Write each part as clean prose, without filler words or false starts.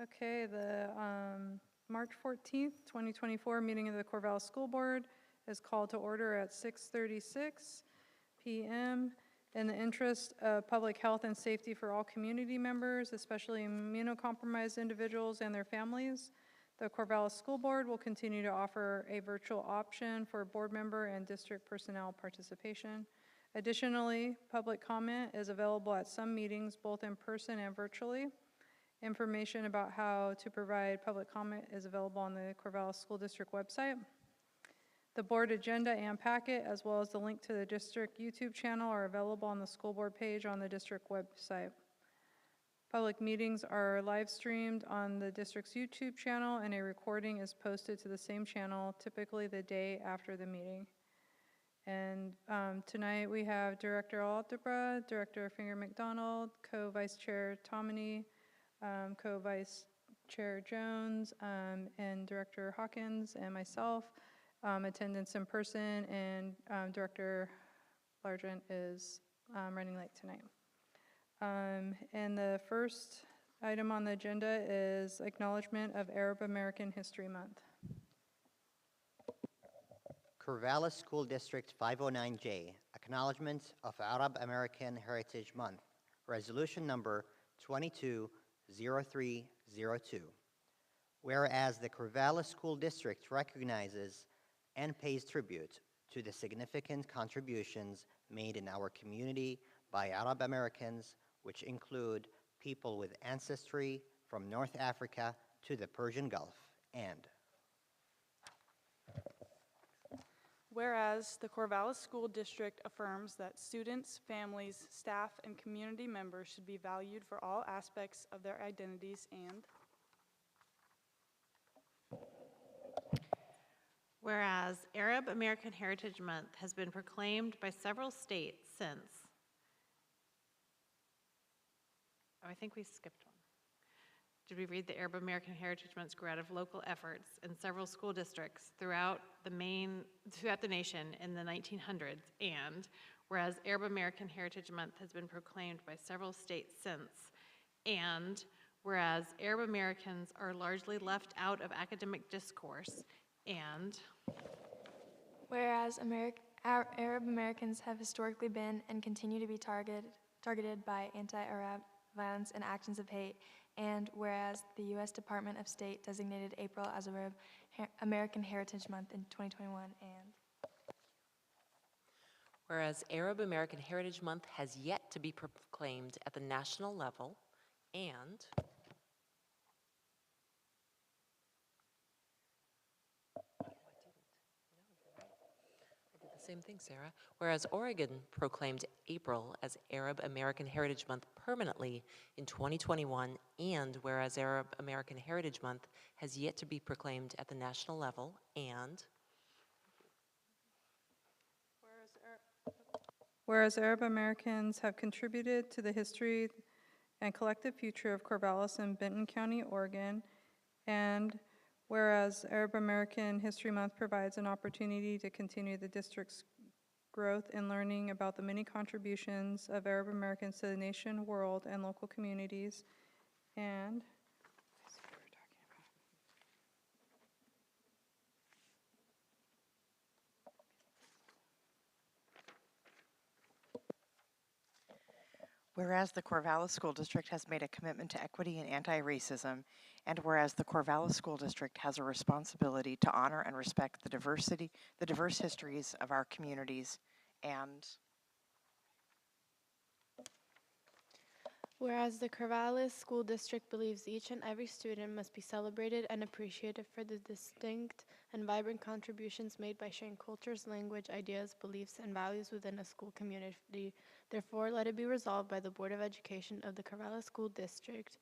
Okay, the March 14th, 2024 meeting of the Corvallis School Board is called to order at 6:36 p.m. In the interest of public health and safety for all community members, especially immunocompromised individuals and their families, the Corvallis School Board will continue to offer a virtual option for board member and district personnel participation. Additionally, public comment is available at some meetings, both in person and virtually. Information about how to provide public comment is available on the Corvallis School District website. The board agenda and packet, as well as the link to the district YouTube channel, are available on the school board page on the district website. Public meetings are live streamed on the district's YouTube channel, and a recording is posted to the same channel, typically the day after the meeting. And tonight we have Director Algebra, Director Finger McDonald, Co-Vice Chair Tomini, Co-Vice Chair Jones, and Director Hawkins, and myself. Attendance in person, and Director Largent is running late tonight. And the first item on the agenda is acknowledgement of Arab American History Month. Corvallis School District 509J, Acknowledgement of Arab American Heritage Month, Resolution Number 220302. Whereas the Corvallis School District recognizes and pays tribute to the significant contributions made in our community by Arab Americans, which include people with ancestry from North Africa to the Persian Gulf, and whereas the Corvallis School District affirms that students, families, staff, and community members should be valued for all aspects of their identities, and whereas Arab American Heritage Month has been proclaimed by several states since, I think we skipped one. Did we read the Arab American Heritage Month grew out of local efforts in several school districts throughout the nation in the 1900s, and whereas Arab American Heritage Month has been proclaimed by several states since, and whereas Arab Americans are largely left out of academic discourse, and whereas Arab Americans have historically been and continue to be targeted by anti-Arab violence and actions of hate, and whereas the U.S. Department of State designated April as Arab American Heritage Month in 2021, and whereas Arab American Heritage Month has yet to be proclaimed at the national level, and same thing, Sarah. Whereas Oregon proclaimed April as Arab American Heritage Month permanently in 2021, and whereas Arab American Heritage Month has yet to be proclaimed at the national level, and whereas Arab Americans have contributed to the history and collective future of Corvallis and Benton County, Oregon, and whereas Arab American History Month provides an opportunity to continue the district's growth in learning about the many contributions of Arab Americans to the nation, world, and local communities, and whereas the Corvallis School District has made a commitment to equity and anti-racism, and whereas the Corvallis School District has a responsibility to honor and respect the diverse histories of our communities, and whereas the Corvallis School District believes each and every student must be celebrated and appreciated for the distinct and vibrant contributions made by sharing cultures, language, ideas, beliefs, and values within a school community. Therefore, let it be resolved by the Board of Education of the Corvallis School District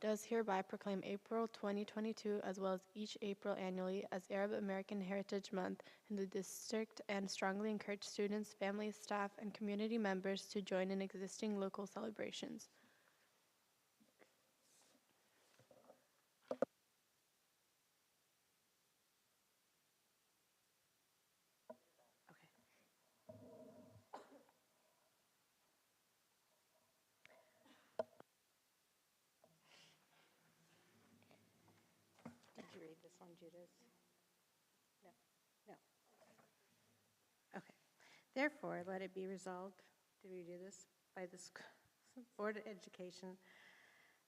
does hereby proclaim April 2022, as well as each April annually, as Arab American Heritage Month in the district, and strongly encourage students, families, staff, and community members to join in existing local celebrations. one, Judas? No. No. Okay. Therefore, let it be resolved, did we do this? By the Board of Education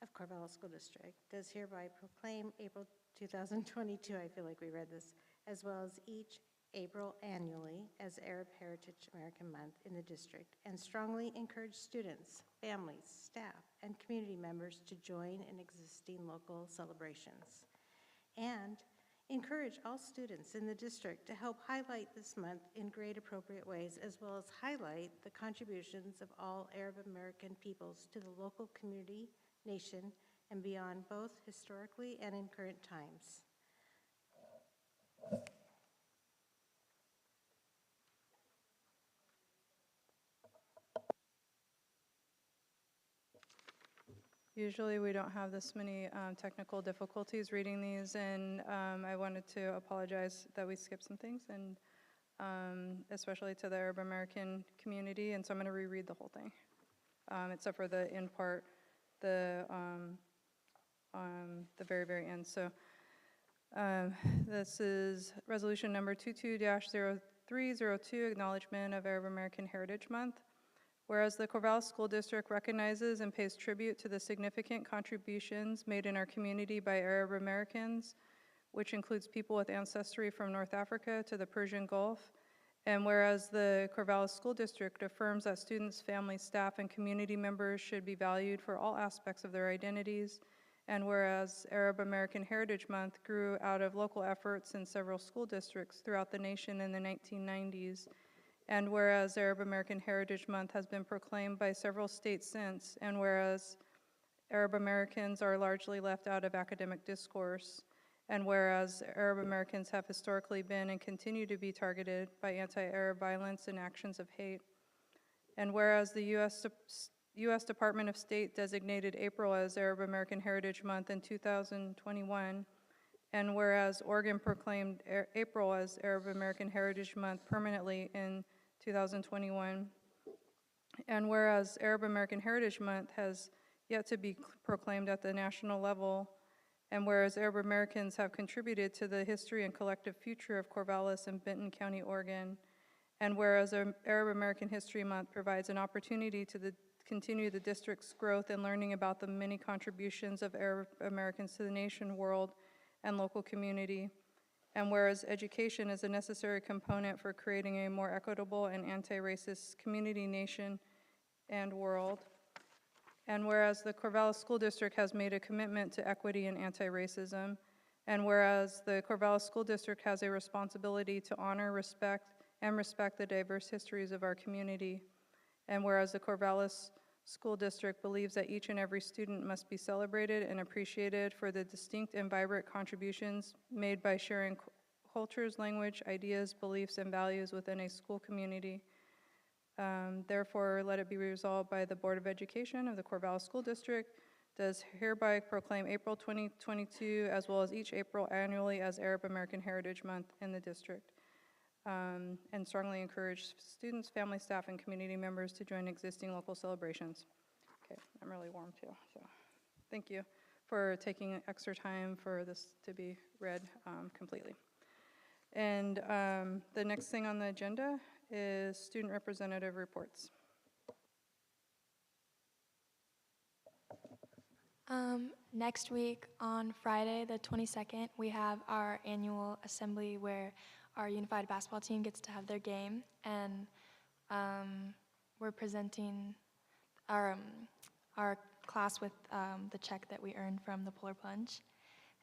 of Corvallis School District does hereby proclaim April 2022, I feel like we read this, as well as each April annually as Arab Heritage American Month in the district, and strongly encourage students, families, staff, and community members to join in existing local celebrations. And encourage all students in the district to help highlight this month in great appropriate ways, as well as highlight the contributions of all Arab American peoples to the local community, nation, and beyond, both historically and in current times. Usually we don't have this many technical difficulties reading these, and I wanted to apologize that we skipped some things, and especially to the Arab American community, and so I'm going to reread the whole thing, except for the end part, the very, very end. So this is resolution number 22-0302, Acknowledgement of Arab American Heritage Month. Whereas the Corvallis School District recognizes and pays tribute to the significant contributions made in our community by Arab Americans, which includes people with ancestry from North Africa to the Persian Gulf, and whereas the Corvallis School District affirms that students, families, staff, and community members should be valued for all aspects of their identities, and whereas Arab American Heritage Month grew out of local efforts in several school districts throughout the nation in the 1990s, and whereas Arab American Heritage Month has been proclaimed by several states since, and whereas Arab Americans are largely left out of academic discourse, and whereas Arab Americans have historically been and continue to be targeted by anti-Arab violence and actions of hate, and whereas the U.S. Department of State designated April as Arab American Heritage Month in 2021, and whereas Oregon proclaimed April as Arab American Heritage Month permanently in 2021, and whereas Arab American Heritage Month has yet to be proclaimed at the national level, and whereas Arab Americans have contributed to the history and collective future of Corvallis and Benton County, Oregon, and whereas Arab American History Month provides an opportunity to continue the district's growth and learning about the many contributions of Arab Americans to the nation, world, and local community, and whereas education is a necessary component for creating a more equitable and anti-racist community, nation, and world, and whereas the Corvallis School District has made a commitment to equity and anti-racism, and whereas the Corvallis School District has a responsibility to honor, respect the diverse histories of our community, and whereas the Corvallis School District believes that each and every student must be celebrated and appreciated for the distinct and vibrant contributions made by sharing cultures, language, ideas, beliefs, and values within a school community. Therefore, let it be resolved by the Board of Education of the Corvallis School District does hereby proclaim April 2022 as well as each April annually as Arab American Heritage Month in the district. And strongly encourage students, family, staff, and community members to join existing local celebrations. Okay, I'm really warm too, so thank you for taking extra time for this to be read completely. And the next thing on the agenda is student representative reports. Next week on Friday, the 22nd, we have our annual assembly where our unified basketball team gets to have their game, and we're presenting our class with the check that we earned from the Polar Plunge.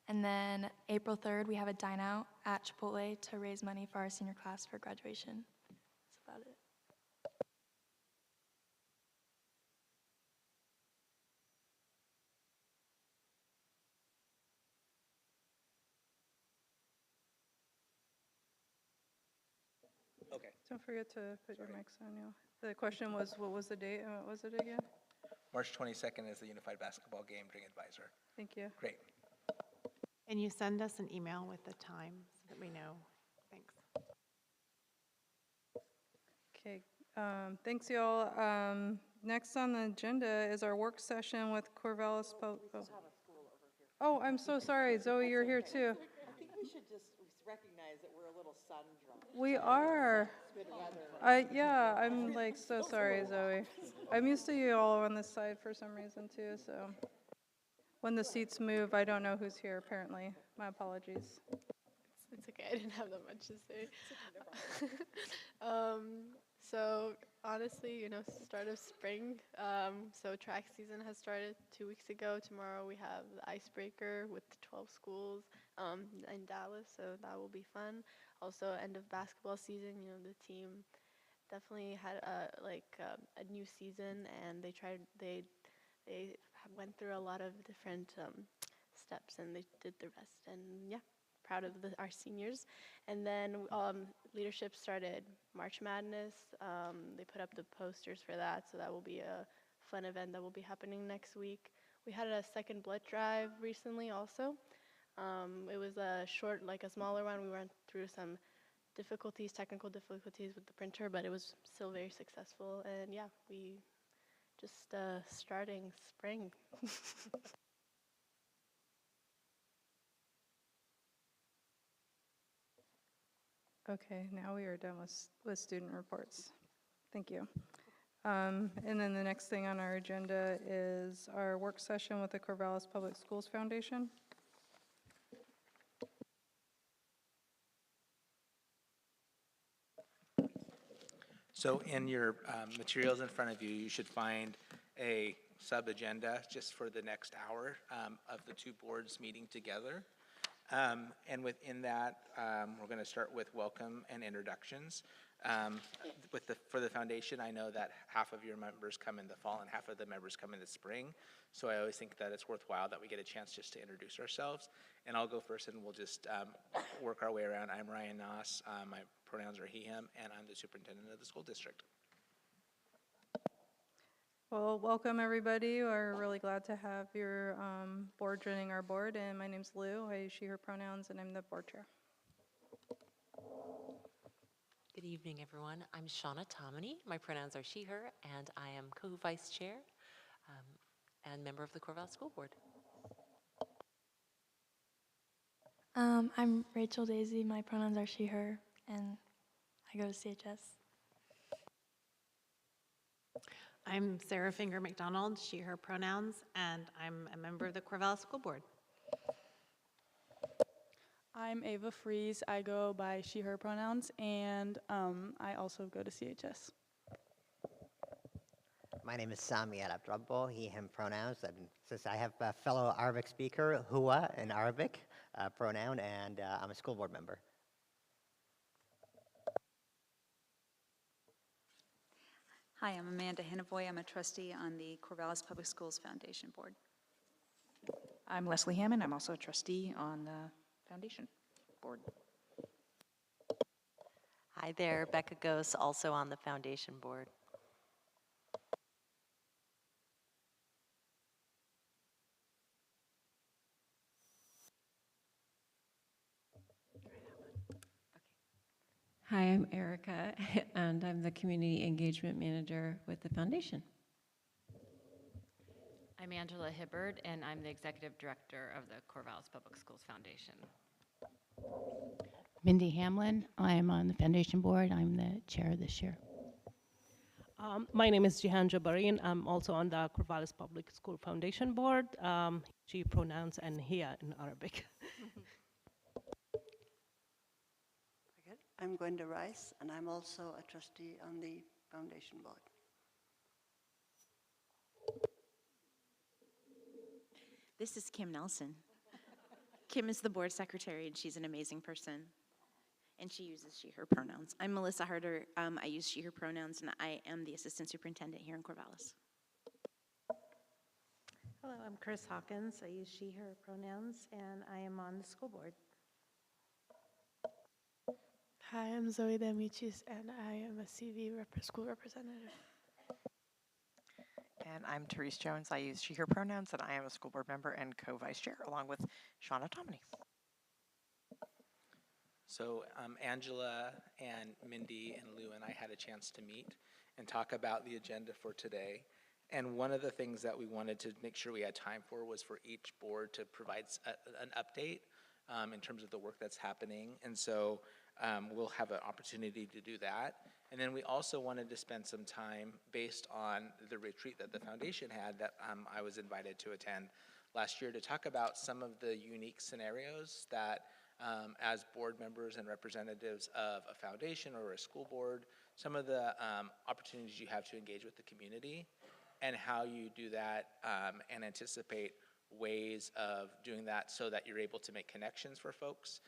And then April 3rd, we have a dine out at Chipotle to raise money for our senior class for graduation. That's about it. Okay. Don't forget to put your mics on, yeah. The question was, what was the date and what was it again? March 22nd is the Unified Basketball Game During Advisor. Thank you. Great. And you send us an email with the time so that we know. Thanks. Okay, thanks y'all. Next on the agenda is our work session with Corvallis. Oh, I'm so sorry, Zoe, you're here too. should just recognize that we're a little sun drunk. We are. Good weather. Yeah, I'm like so sorry, Zoe. I'm used to you all on this side for some reason too, so. When the seats move, I don't know who's here apparently. My apologies. It's okay, I didn't have that much to say. So honestly, start of spring. So track season has started 2 weeks ago. Tomorrow we have the icebreaker with 12 schools in Dallas, so that will be fun. Also, end of basketball season. The team definitely had a new season, and they went through a lot of different steps, and they did the rest. And yeah, proud of our seniors. And then leadership started March Madness. They put up the posters for that, so that will be a fun event that will be happening next week. We had a second blood drive recently also. It was a short, a smaller one. We went through some technical difficulties with the printer, but it was still very successful. And yeah, we just starting spring. Okay, now we are done with student reports. Thank you. And then the next thing on our agenda is our work session with the Corvallis Public Schools Foundation. So in your materials in front of you, you should find a sub-agenda just for the next hour of the two boards meeting together. And within that, we're going to start with welcome and introductions. For the foundation, I know that half of your members come in the fall and half of the members come in the spring. So I always think that it's worthwhile that we get a chance just to introduce ourselves. And I'll go first and we'll just work our way around. I'm Ryan Noss. My pronouns are he, him, and I'm the superintendent of the school district. Well, welcome everybody. We're really glad to have your board joining our board. And my name's Lou. I use she, her pronouns, and I'm the board chair. Good evening, everyone. I'm Shauna Tomini. My pronouns are she, her, and I am co-vice chair and member of the Corvallis School Board. I'm Rachel Daisy. My pronouns are she, her, and I go to CHS. I'm Sarah Finger McDonald, she, her pronouns, and I'm a member of the Corvallis School Board. I'm Ava Fries. I go by she, her pronouns, and I also go to CHS. My name is Sami Arab, he, him pronouns, and since I have a fellow Arabic speaker, huwa, in Arabic pronoun, and I'm a school board member. Hi, I'm Amanda Hennavoy. I'm a trustee on the Corvallis Public Schools Foundation Board. I'm Leslie Hammond. I'm also a trustee on the Foundation Board. Hi there, Becca Gose, also on the Foundation Board. Hi, I'm Erica, and I'm the Community Engagement Manager with the Foundation. I'm Angela Hibbard, and I'm the Executive Director of the Corvallis Public Schools Foundation. Mindy Hamlin. I am on the Foundation Board. I'm the chair this year. My name is Jihan Jabarin. I'm also on the Corvallis Public School Foundation Board. She pronouns and hiya in Arabic. I'm Gwenda Rice, and I'm also a trustee on the Foundation Board. This is Kim Nelson. Kim is the board secretary, and she's an amazing person. And she uses she, her pronouns. I'm Melissa Harder. I use she, her pronouns, and I am the assistant superintendent here in Corvallis. Hello, I'm Chris Hawkins. I use she, her pronouns, and I am on the school board. Hi, I'm Zoe Damichis, and I am a CV school representative. And I'm Therese Jones. I use she, her pronouns, and I am a school board member and co-vice chair, along with Shauna Tomini. So Angela and Mindy and Lou and I had a chance to meet and talk about the agenda for today. And one of the things that we wanted to make sure we had time for was for each board to provide an update in terms of the work that's happening. And so we'll have an opportunity to do that. And then we also wanted to spend some time based on the retreat that the foundation had that I was invited to attend last year to talk about some of the unique scenarios that as board members and representatives of a foundation or a school board, some of the opportunities you have to engage with the community and how you do that and anticipate ways of doing that so that you're able to make connections for folks,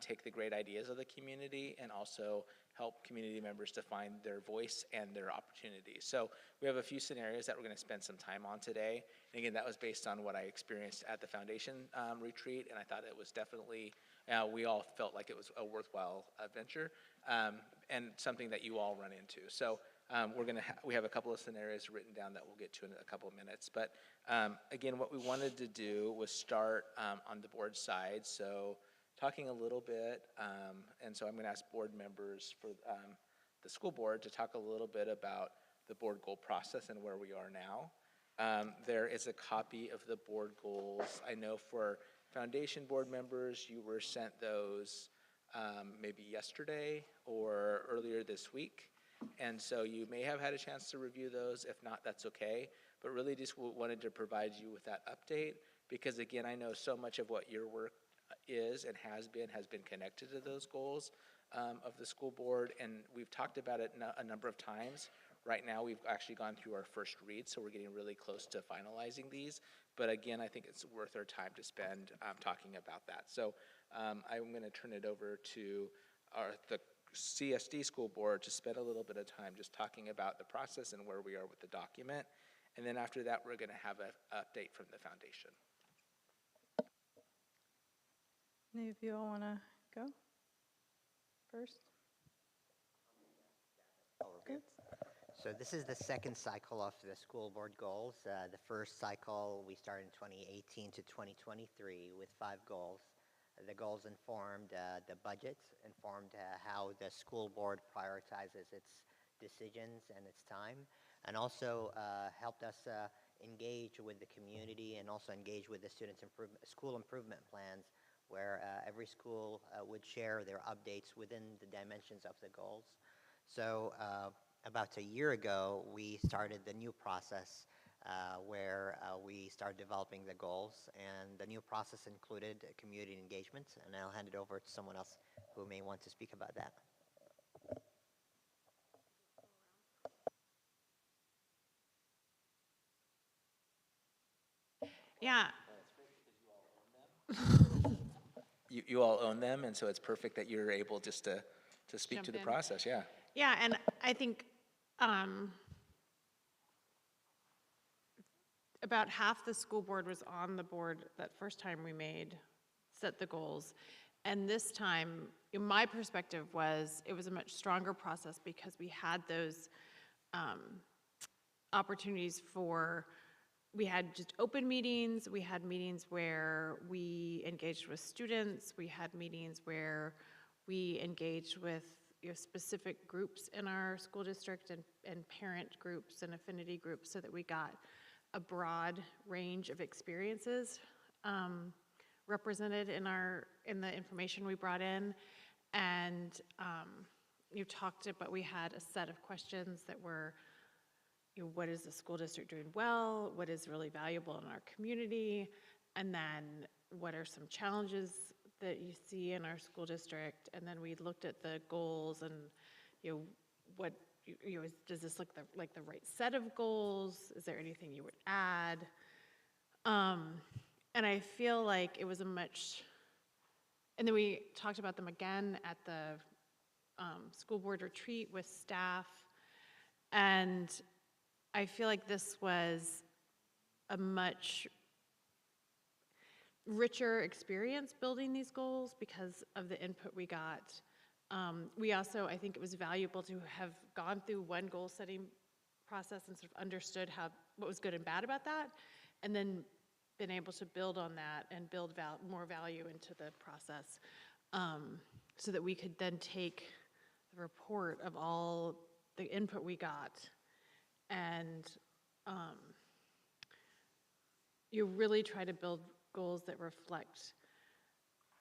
take the great ideas of the community, and also help community members to find their voice and their opportunities. So we have a few scenarios that we're going to spend some time on today. And again, that was based on what I experienced at the foundation retreat, and I thought it was definitely, we all felt like it was a worthwhile venture and something that you all run into. So we have a couple of scenarios written down that we'll get to in a couple of minutes. But again, what we wanted to do was start on the board side. So talking a little bit, and so I'm going to ask board members for the school board to talk a little bit about the board goal process and where we are now. There is a copy of the board goals. I know for foundation board members, you were sent those maybe yesterday or earlier this week. And so you may have had a chance to review those. If not, that's okay. But really just wanted to provide you with that update because, again, I know so much of what your work is and has been connected to those goals of the school board. And we've talked about it a number of times. Right now, we've actually gone through our first read, so we're getting really close to finalizing these. But again, I think it's worth our time to spend talking about that. So I'm going to turn it over to the CSD school board to spend a little bit of time just talking about the process and where we are with the document. And then after that, we're going to have an update from the foundation. Any of you all want to go first? Good. So this is the second cycle of the school board goals. The first cycle we started in 2018 to 2023 with 5 goals. The goals informed the budget, informed how the school board prioritizes its decisions and its time, and also helped us engage with the community and also engage with the school improvement plans, where every school would share their updates within the dimensions of the goals. So about a year ago, we started the new process where we started developing the goals, and the new process included community engagement, and I'll hand it over to someone else who may want to speak about that. Yeah. You all own them, and so it's perfect that you're able just to speak Jump to the in. process, yeah. Yeah, and I think about half the school board was on the board that first time we set the goals. And this time, my perspective was it was a much stronger process because we had those opportunities we had just open meetings, we had meetings where we engaged with students, we had meetings where we engaged with specific groups in our school district and parent groups and affinity groups so that we got a broad range of experiences represented in the information we brought in. And you talked about, we had a set of questions that were, what is the school district doing well? What is really valuable in our community? And then what are some challenges that you see in our school district? And then we looked at the goals and, what, does this look like the right set of goals? Is there anything you would add? And I feel like it was and then we talked about them again at the school board retreat with staff. And I feel like this was a much richer experience building these goals because of the input we got. We also, I think it was valuable to have gone through one goal setting process and sort of understood what was good and bad about that, and then been able to build on that and build more value into the process so that we could then take the report of all the input we got and you really try to build goals that reflect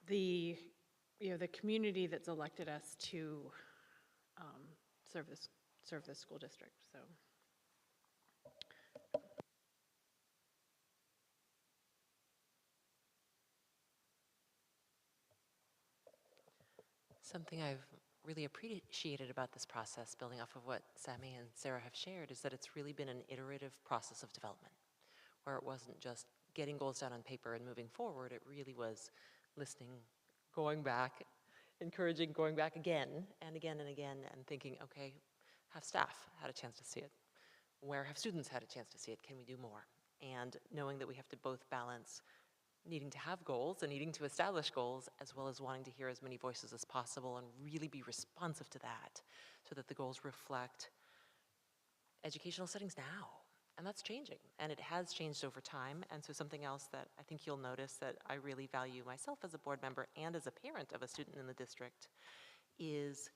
the, the community that's elected us to serve this school district, so. Something I've really appreciated about this process, building off of what Sammy and Sarah have shared, is that it's really been an iterative process of development, where it wasn't just getting goals down on paper and moving forward. It really was listening, going back, encouraging going back again and again and again, and thinking, okay, have staff had a chance to see it? Where have students had a chance to see it? Can we do more? And knowing that we have to both balance needing to have goals and needing to establish goals, as well as wanting to hear as many voices as possible and really be responsive to that, so that the goals reflect educational settings now. And that's changing, and it has changed over time. And so something else that I think you'll notice that I really value myself as a board member and as a parent of a student in the district is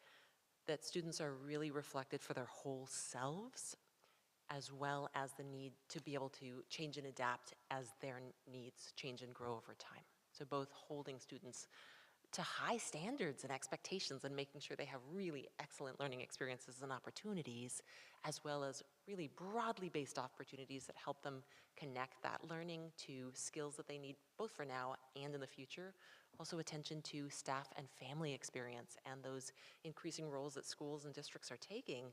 that students are really reflected for their whole selves, as well as the need to be able to change and adapt as their needs change and grow over time. So both holding students to high standards and expectations and making sure they have really excellent learning experiences and opportunities, as well as really broadly based opportunities that help them connect that learning to skills that they need both for now and in the future. Also attention to staff and family experience and those increasing roles that schools and districts are taking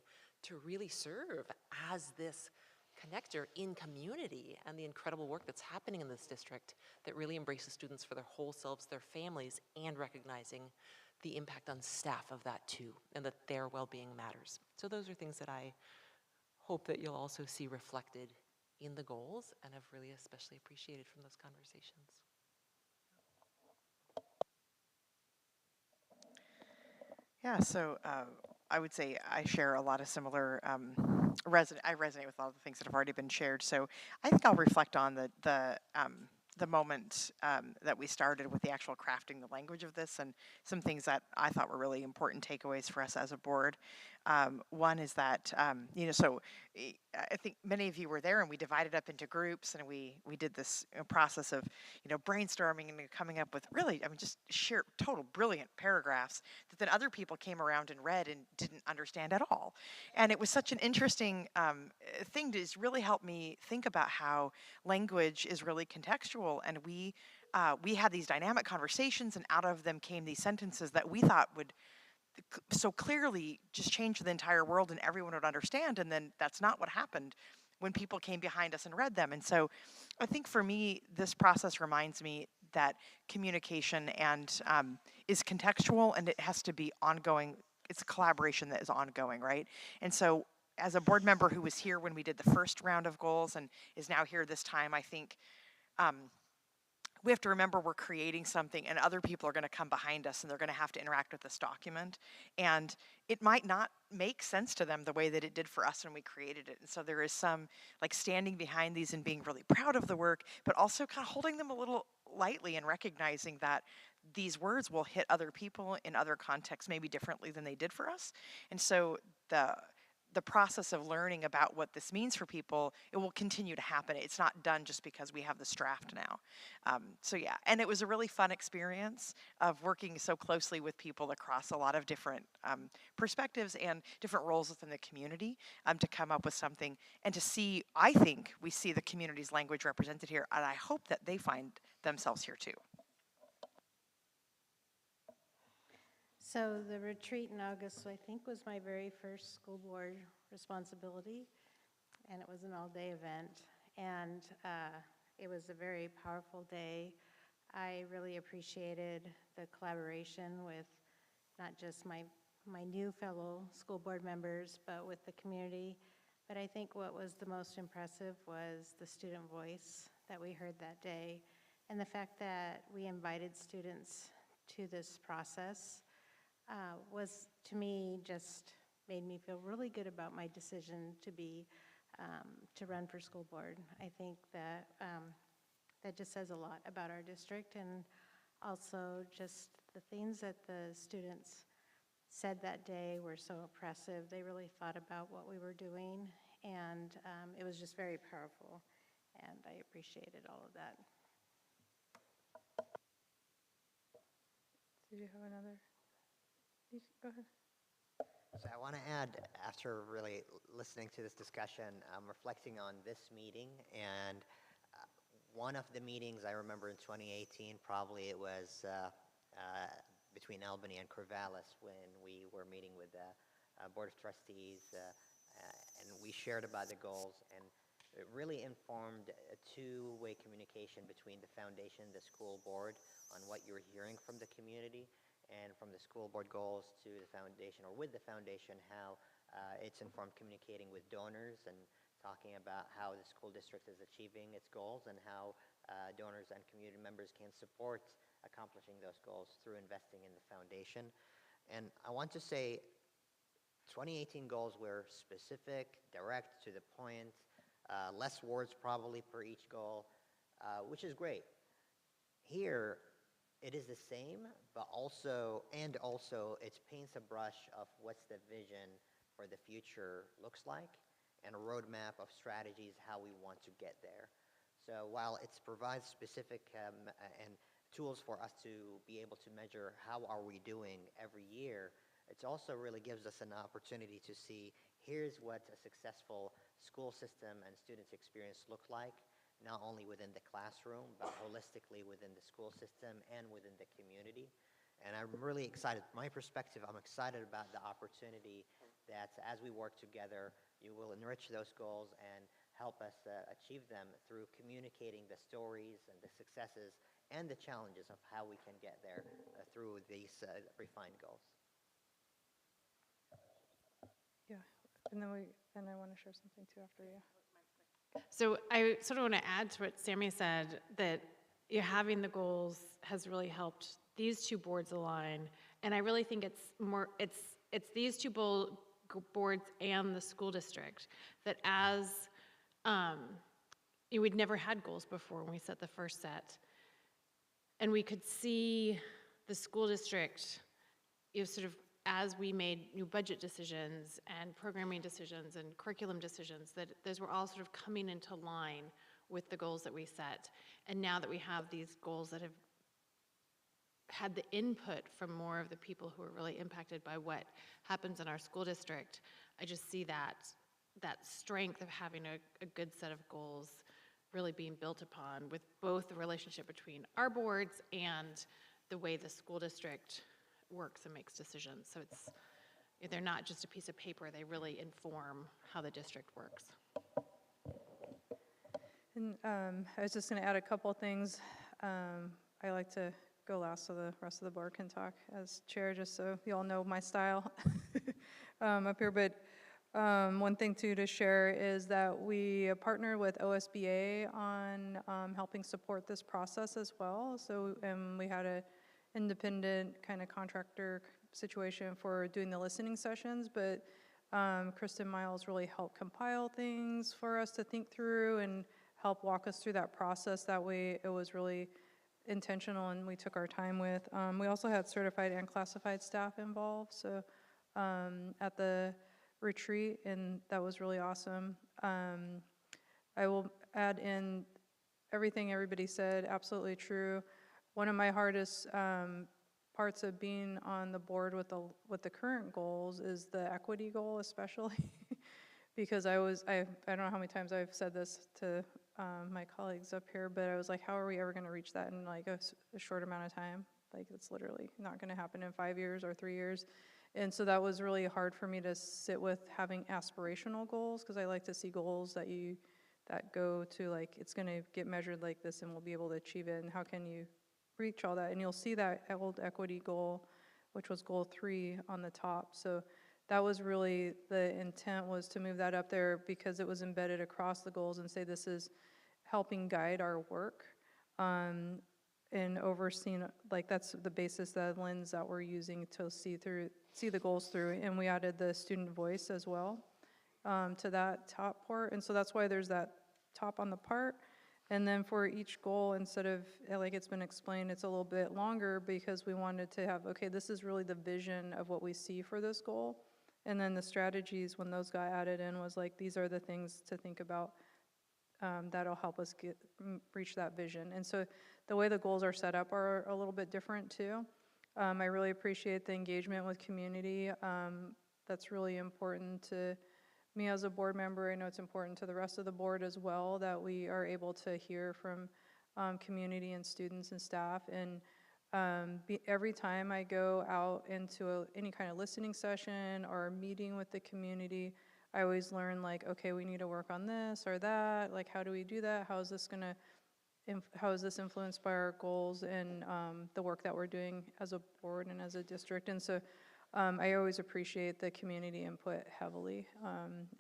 to really serve as this connector in community, and the incredible work that's happening in this district that really embraces students for their whole selves, their families, and recognizing the impact on staff of that too, and that their well-being matters. So those are things that I hope that you'll also see reflected in the goals, and have really especially appreciated from those conversations. Yeah, so I would say I share a lot of similar, I resonate with a lot of the things that have already been shared. So I think I'll reflect on the moment that we started with the actual crafting the language of this, and some things that I thought were really important takeaways for us as a board. One is that, I think many of you were there, and we divided up into groups, and we did this process of, brainstorming and coming up with really, just sheer, total brilliant paragraphs that then other people came around and read and didn't understand at all. And it was such an interesting thing to just really help me think about how language is really contextual, and we had these dynamic conversations, and out of them came these sentences that we thought would so clearly just change the entire world and everyone would understand, and then that's not what happened when people came behind us and read them. And so I think for me, this process reminds me that communication is contextual, and it has to be ongoing. It's a collaboration that is ongoing, right? And so as a board member who was here when we did the first round of goals and is now here this time, I think we have to remember we're creating something, and other people are going to come behind us, and they're going to have to interact with this document. And it might not make sense to them the way that it did for us when we created it. And so there is some standing behind these and being really proud of the work, but also kind of holding them a little lightly and recognizing that these words will hit other people in other contexts maybe differently than they did for us. And so the process of learning about what this means for people, it will continue to happen. It's not done just because we have this draft now. So yeah, and it was a really fun experience of working so closely with people across a lot of different perspectives and different roles within the community to come up with something and to see, I think we see the community's language represented here, and I hope that they find themselves here too. So the retreat in August, I think, was my very first school board responsibility, and it was an all-day event, and it was a very powerful day. I really appreciated the collaboration with not just my new fellow school board members, but with the community. But I think what was the most impressive was the student voice that we heard that day, and the fact that we invited students to this process was, to me, just made me feel really good about my decision to run for school board. I think that that just says a lot about our district, and also just the things that the students said that day were so impressive. They really thought about what we were doing, and it was just very powerful, and I appreciated all of that. Did you have another? Go ahead. So I want to add, after really listening to this discussion, reflecting on this meeting, and one of the meetings I remember in 2018, probably it was between Albany and Corvallis when we were meeting with the Board of Trustees, and we shared about the goals, and it really informed a two-way communication between the foundation and the school board on what you were hearing from the community, and from the school board goals to the foundation, or with the foundation, how it's informed communicating with donors and talking about how the school district is achieving its goals and how donors and community members can support accomplishing those goals through investing in the foundation. And I want to say 2018 goals were specific, direct, to the point, less words probably per each goal, which is great. Here, it is the same, but also it paints a brush of what's the vision for the future looks like, and a roadmap of strategies how we want to get there. So while it provides specific and tools for us to be able to measure how are we doing every year, it also really gives us an opportunity to see here's what a successful school system and students experience look like, not only within the classroom, but holistically within the school system and within the community. And I'm really excited. My perspective, I'm excited about the opportunity that as we work together, you will enrich those goals and help us achieve them through communicating the stories and the successes and the challenges of how we can get there through these refined goals. Yeah, and then I want to share something too after you. So I sort of want to add to what Sammy said, that having the goals has really helped these two boards align. And I really think it's these two boards and the school district that as we'd never had goals before when we set the first set. And we could see the school district, sort of as we made new budget decisions and programming decisions and curriculum decisions, that those were all sort of coming into line with the goals that we set. And now that we have these goals that have had the input from more of the people who are really impacted by what happens in our school district, I just see that strength of having a good set of goals really being built upon with both the relationship between our boards and the way the school district works and makes decisions. So they're not just a piece of paper, they really inform how the district works. And I was just going to add a couple things. I like to go last so the rest of the board can talk as chair, just so you all know my style up here. But one thing too to share is that we partner with OSBA on helping support this process as well. So we had a independent kind of contractor situation for doing the listening sessions, but Kristen Miles really helped compile things for us to think through and help walk us through that process. That way it was really intentional and we took our time with. We also had certified and classified staff involved, so at the retreat, and that was really awesome. I will add in everything everybody said, absolutely true. One of my hardest parts of being on the board with the current goals is the equity goal, especially because I don't know how many times I've said this to my colleagues up here, but I was like, how are we ever going to reach that in like a short amount of time? Like, it's literally not going to happen in 5 years or 3 years. And so that was really hard for me to sit with having aspirational goals, because I like to see goals that go to like, it's going to get measured like this and we'll be able to achieve it, and how can you reach all that? And you'll see that old equity goal, which was goal 3 on the top. So that was really the intent, was to move that up there because it was embedded across the goals and say this is helping guide our work and overseeing, like that's the basis, that lens that we're using to see the goals through. And we added the student voice as well to that top part. And so that's why there's that top on the part. And then for each goal, instead of, like it's been explained, it's a little bit longer because we wanted to have, okay, this is really the vision of what we see for this goal. And then the strategies, when those got added in, was like, these are the things to think about that'll help us reach that vision. And so the way the goals are set up are a little bit different too. I really appreciate the engagement with community. That's really important to me as a board member. I know it's important to the rest of the board as well, that we are able to hear from community and students and staff. And every time I go out into any kind of listening session or meeting with the community, I always learn, like, okay, we need to work on this or that. Like, how do we do that? How is this gonna how is this influenced by our goals and the work that we're doing as a board and as a district? And so I always appreciate the community input heavily.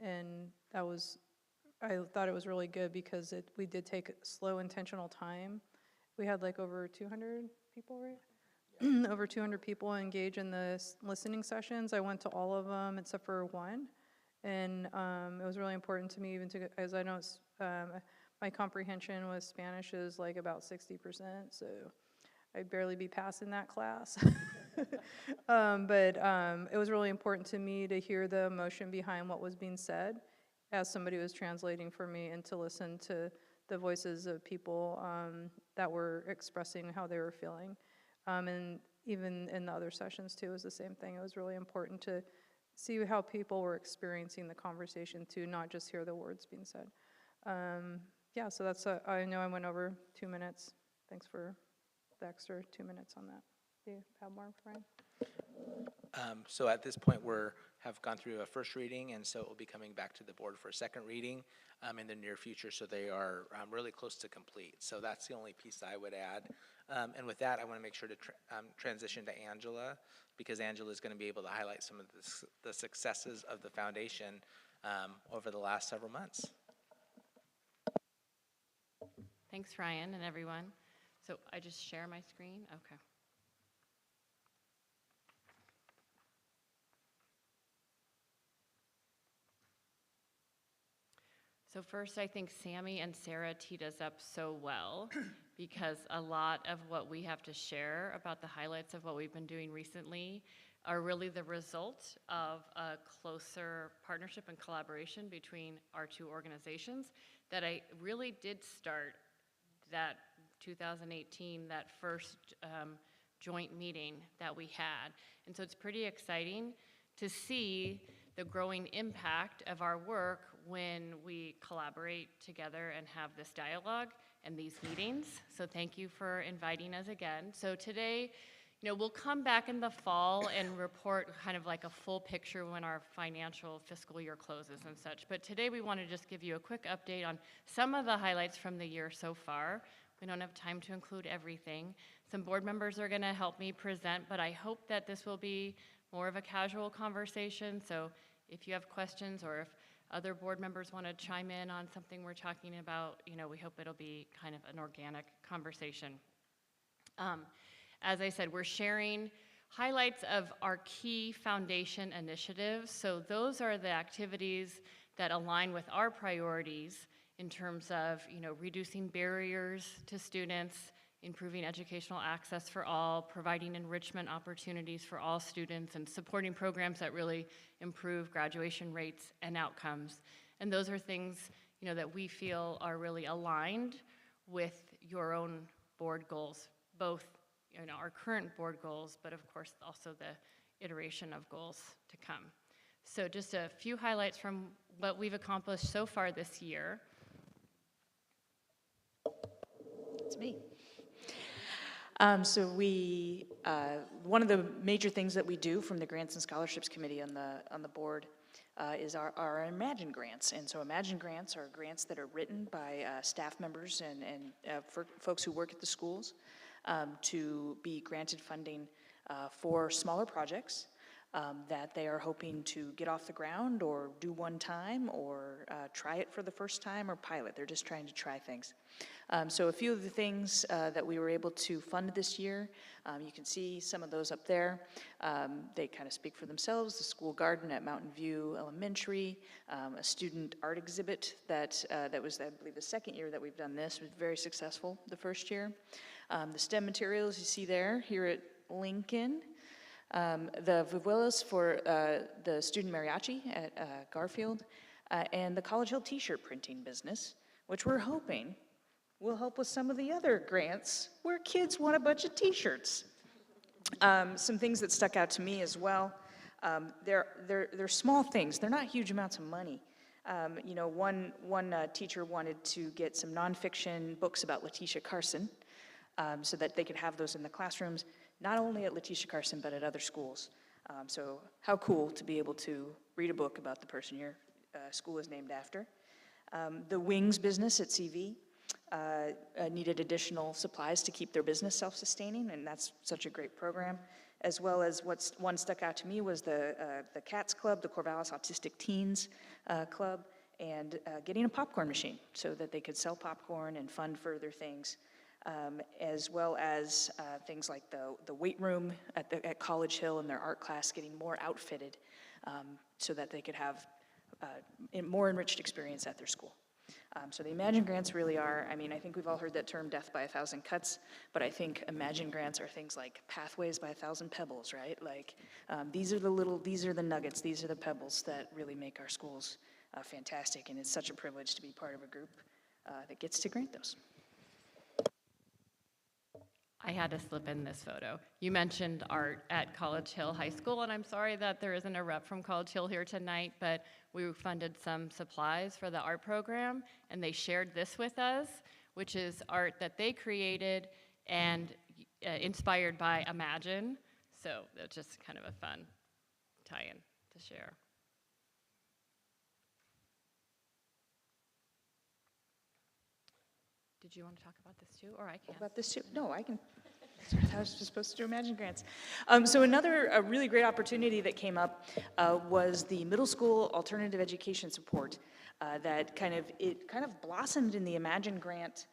And that was, I thought it was really good because we did take slow, intentional time. We had like over 200 people, right? Yeah. Over 200 people engage in the listening sessions. I went to all of them except for one. And it was really important to me, even to, as I know my comprehension with Spanish is like about 60%, so I'd barely be passing that class. But it was really important to me to hear the emotion behind what was being said as somebody was translating for me, and to listen to the voices of people that were expressing how they were feeling. And even in the other sessions too, it was the same thing. It was really important to see how people were experiencing the conversation too, not just hear the words being said. Yeah, so that's, I know I went over 2 minutes. Thanks for the extra 2 minutes on that. Do you have more, Brian? So at this point, have gone through a first reading, and so it will be coming back to the board for a second reading in the near future, so they are really close to complete. So that's the only piece I would add. And with that, I want to make sure to transition to Angela, because Angela is going to be able to highlight some of the successes of the foundation over the last several months. Thanks, Ryan, and everyone. So I just share my screen? Okay. So first, I think Sammy and Sarah teed us up so well, because a lot of what we have to share about the highlights of what we've been doing recently are really the result of a closer partnership and collaboration between our two organizations that I really did start that 2018, that first joint meeting that we had. And so it's pretty exciting to see the growing impact of our work when we collaborate together and have this dialogue and these meetings. So thank you for inviting us again. So today, we'll come back in the fall and report kind of like a full picture when our financial fiscal year closes and such. But today we want to just give you a quick update on some of the highlights from the year so far. We don't have time to include everything. Some board members are going to help me present, but I hope that this will be more of a casual conversation. So if you have questions, or if other board members want to chime in on something we're talking about, we hope it'll be kind of an organic conversation. As I said, we're sharing highlights of our key foundation initiatives. So those are the activities that align with our priorities in terms of, reducing barriers to students, improving educational access for all, providing enrichment opportunities for all students, and supporting programs that really improve graduation rates and outcomes. And those are things, that we feel are really aligned with your own board goals, both, our current board goals, but of course also the iteration of goals to come. So just a few highlights from what we've accomplished so far this year. It's me. So one of the major things that we do from the Grants and Scholarships Committee on the board is our Imagine grants. And so Imagine grants are grants that are written by staff members and for folks who work at the schools to be granted funding for smaller projects that they are hoping to get off the ground, or do one time, or try it for the first time, or pilot. They're just trying to try things. So a few of the things that we were able to fund this year, you can see some of those up there. They kind of speak for themselves. The school garden at Mountain View Elementary, a student art exhibit that was, I believe, the second year that we've done this. It was very successful the first year. The STEM materials you see there here at Lincoln. The vihuelas for the student mariachi at Garfield, and the College Hill t-shirt printing business, which we're hoping will help with some of the other grants where kids want a bunch of t-shirts. Some things that stuck out to me as well. They're small things. They're not huge amounts of money. You know, one teacher wanted to get some nonfiction books about Letitia Carson so that they could have those in the classrooms, not only at Letitia Carson, but at other schools. So how cool to be able to read a book about the person your school is named after. The wings business at CV needed additional supplies to keep their business self-sustaining, and that's such a great program. As well as one stuck out to me was the CATS Club, the Corvallis Autistic Teens Club, and getting a popcorn machine so that they could sell popcorn and fund further things. As well as things like the weight room at College Hill and their art class getting more outfitted so that they could have a more enriched experience at their school. So the Imagine Grants really are, I mean, I think we've all heard that term, death by a thousand cuts, but I think Imagine Grants are things like pathways by a thousand pebbles, right? Like, these are the nuggets, these are the pebbles that really make our schools fantastic, and it's such a privilege to be part of a group that gets to grant those. I had to slip in this photo. You mentioned art at College Hill High School, and I'm sorry that there isn't a rep from College Hill here tonight, but we funded some supplies for the art program, and they shared this with us, which is art that they created and inspired by Imagine. So it's just kind of a fun tie-in to share. Did you want to talk about this too, or I can? About this too? No, I can. I was just supposed to do Imagine Grants. So another really great opportunity that came up was the middle school alternative education support that kind of blossomed in the Imagine Grant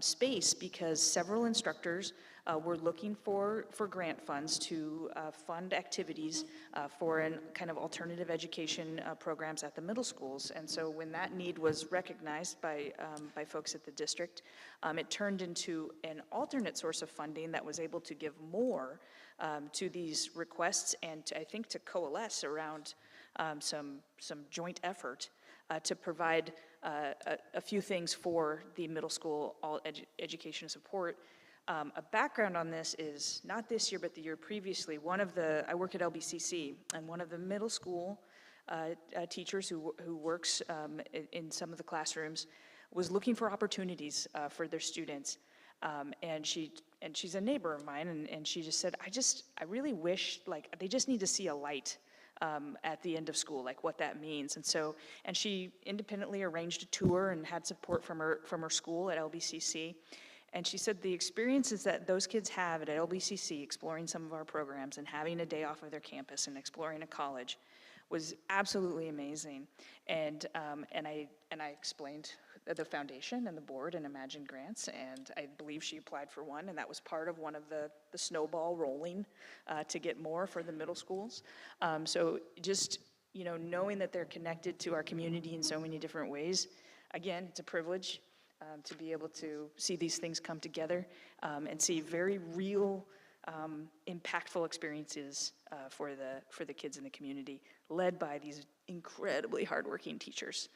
space because several instructors were looking for grant funds to fund activities for an kind of alternative education programs at the middle schools. And so when that need was recognized by folks at the district, it turned into an alternate source of funding that was able to give more to these requests and I think to coalesce around some joint effort to provide a few things for the middle school education support. A background on this is not this year, but the year previously. I work at LBCC, and one of the middle school teachers who works in some of the classrooms was looking for opportunities for their students. And she's a neighbor of mine, and she just said, I really wish, like, they just need to see a light at the end of school, like what that means. And she independently arranged a tour and had support from her school at LBCC. And she said the experiences that those kids have at LBCC, exploring some of our programs and having a day off of their campus and exploring a college, was absolutely amazing. And I explained the foundation and the board and Imagine Grants, and I believe she applied for one, and that was part of one of the snowball rolling to get more for the middle schools. So just, you know, knowing that they're connected to our community in so many different ways, again, it's a privilege to be able to see these things come together and see very real, impactful experiences for the kids in the community, led by these incredibly hardworking teachers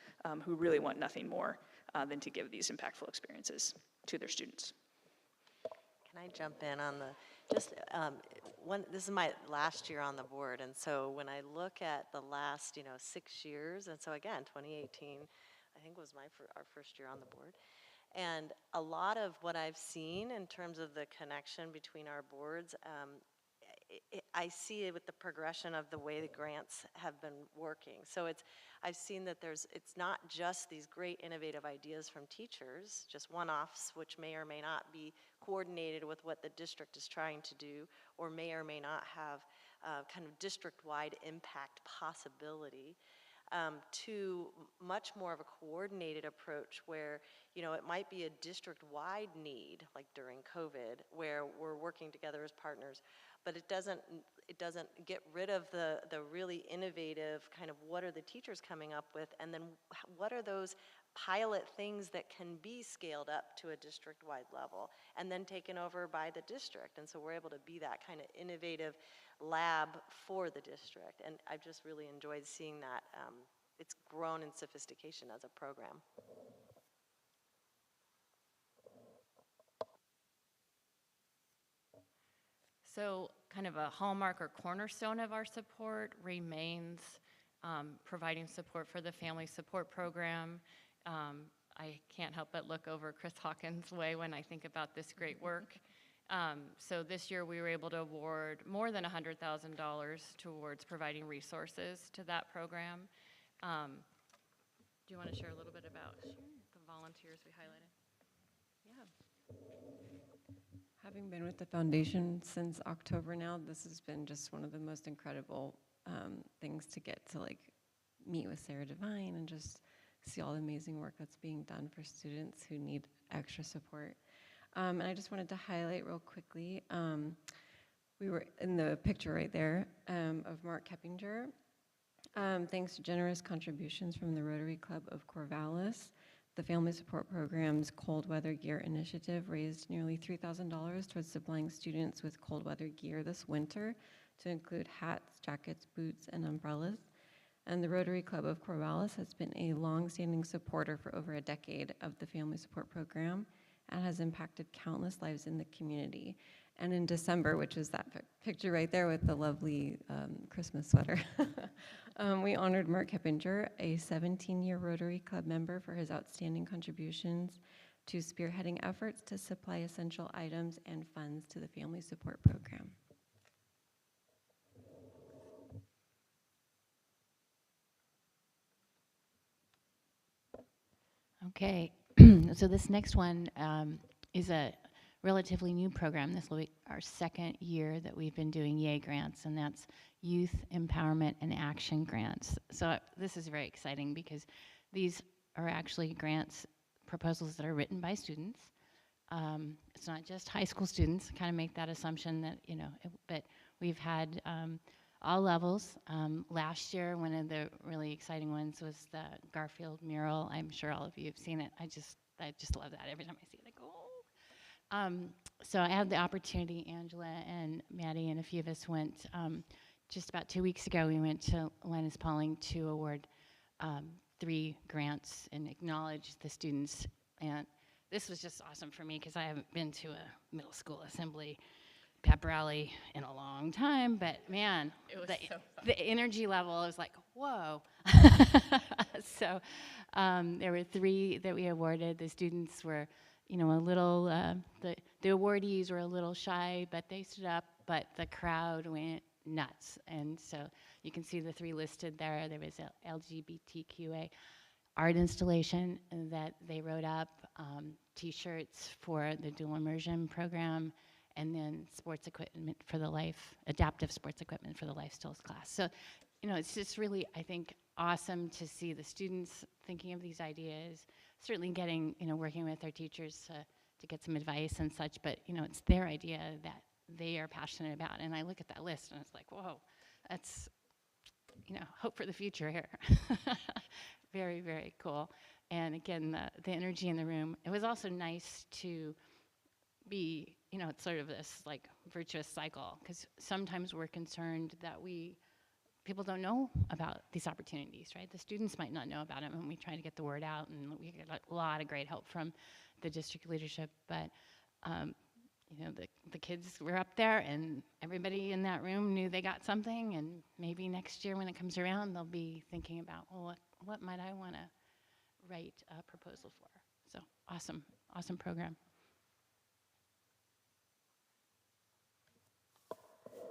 who really want nothing more than to give these impactful experiences to their students. Can I jump in on this is my last year on the board, and so when I look at the last, 6 years, and so again, 2018, I think was our first year on the board. And a lot of what I've seen in terms of the connection between our boards, I see it with the progression of the way the grants have been working. So I've seen that it's not just these great innovative ideas from teachers, just one-offs, which may or may not be coordinated with what the district is trying to do, or may not have kind of district-wide impact possibility. To much more of a coordinated approach where, it might be a district-wide need, like during COVID, where we're working together as partners, but it doesn't get rid of the really innovative kind of what are the teachers coming up with, and then what are those pilot things that can be scaled up to a district-wide level and then taken over by the district. And so we're able to be that kind of innovative lab for the district. And I've just really enjoyed seeing that. It's grown in sophistication as a program. So kind of a hallmark or cornerstone of our support remains providing support for the Family Support Program. I can't help but look over Chris Hawkins' way when I think about this great work. So this year we were able to award more than $100,000 towards providing resources to that program. Do you want to share a little bit about the volunteers we highlighted? Yeah. Having been with the foundation since October now, this has been just one of the most incredible things to get to like meet with Sarah Devine and just see all the amazing work that's being done for students who need extra support. And I just wanted to highlight real quickly, we were in the picture right there of Mark Keppinger. Thanks to generous contributions from the Rotary Club of Corvallis, the Family Support Program's Cold Weather Gear Initiative raised nearly $3,000 towards supplying students with cold weather gear this winter, to include hats, jackets, boots, and umbrellas. And the Rotary Club of Corvallis has been a long-standing supporter for over a decade of the Family Support Program and has impacted countless lives in the community. And in December, which is that picture right there with the lovely Christmas sweater, we honored Mark Keppinger, a 17-year Rotary Club member, for his outstanding contributions to spearheading efforts to supply essential items and funds to the Family Support Program. Okay, so this next one is a relatively new program. This will be our second year that we've been doing YAY grants, and that's Youth Empowerment and Action Grants. So this is very exciting because these are actually grants, proposals that are written by students. It's not just high school students, kind of make that assumption that, you know, but we've had all levels. Last year, one of the really exciting ones was the Garfield mural. I'm sure all of you have seen it. I just love that. Every time I see it, I go, oh. So I had the opportunity, Angela and Maddie and a few of us went, just about 2 weeks ago, we went to Linus Pauling to award 3 grants and acknowledge the students. And this was just awesome for me because I haven't been to a middle school assembly pep rally in a long time, but man, It was so fun. The energy level, I was like, whoa. So there were 3 that we awarded. The students were, you know, a little, the awardees were a little shy, but they stood up, but the crowd went nuts. And so you can see the 3 listed there. There was a LGBTQA art installation that they wrote up, t-shirts for the dual immersion program, and then sports equipment for the life, adaptive sports equipment for the life skills class. So, you know, it's just really, I think, awesome to see the students thinking of these ideas, certainly getting, you know, working with their teachers to get some advice and such, but, you know, it's their idea that they are passionate about. And I look at that list and it's like, whoa, that's, you know, hope for the future here. Very, very cool. And again, the energy in the room. It was also nice to be, you know, it's sort of this like virtuous cycle, because sometimes we're concerned that people don't know about these opportunities, right? The students might not know about them, and we try to get the word out, and we get a lot of great help from the district leadership, but you know, the kids were up there, and everybody in that room knew they got something, and maybe next year when it comes around, they'll be thinking about, well, what might I want to write a proposal for? So awesome program.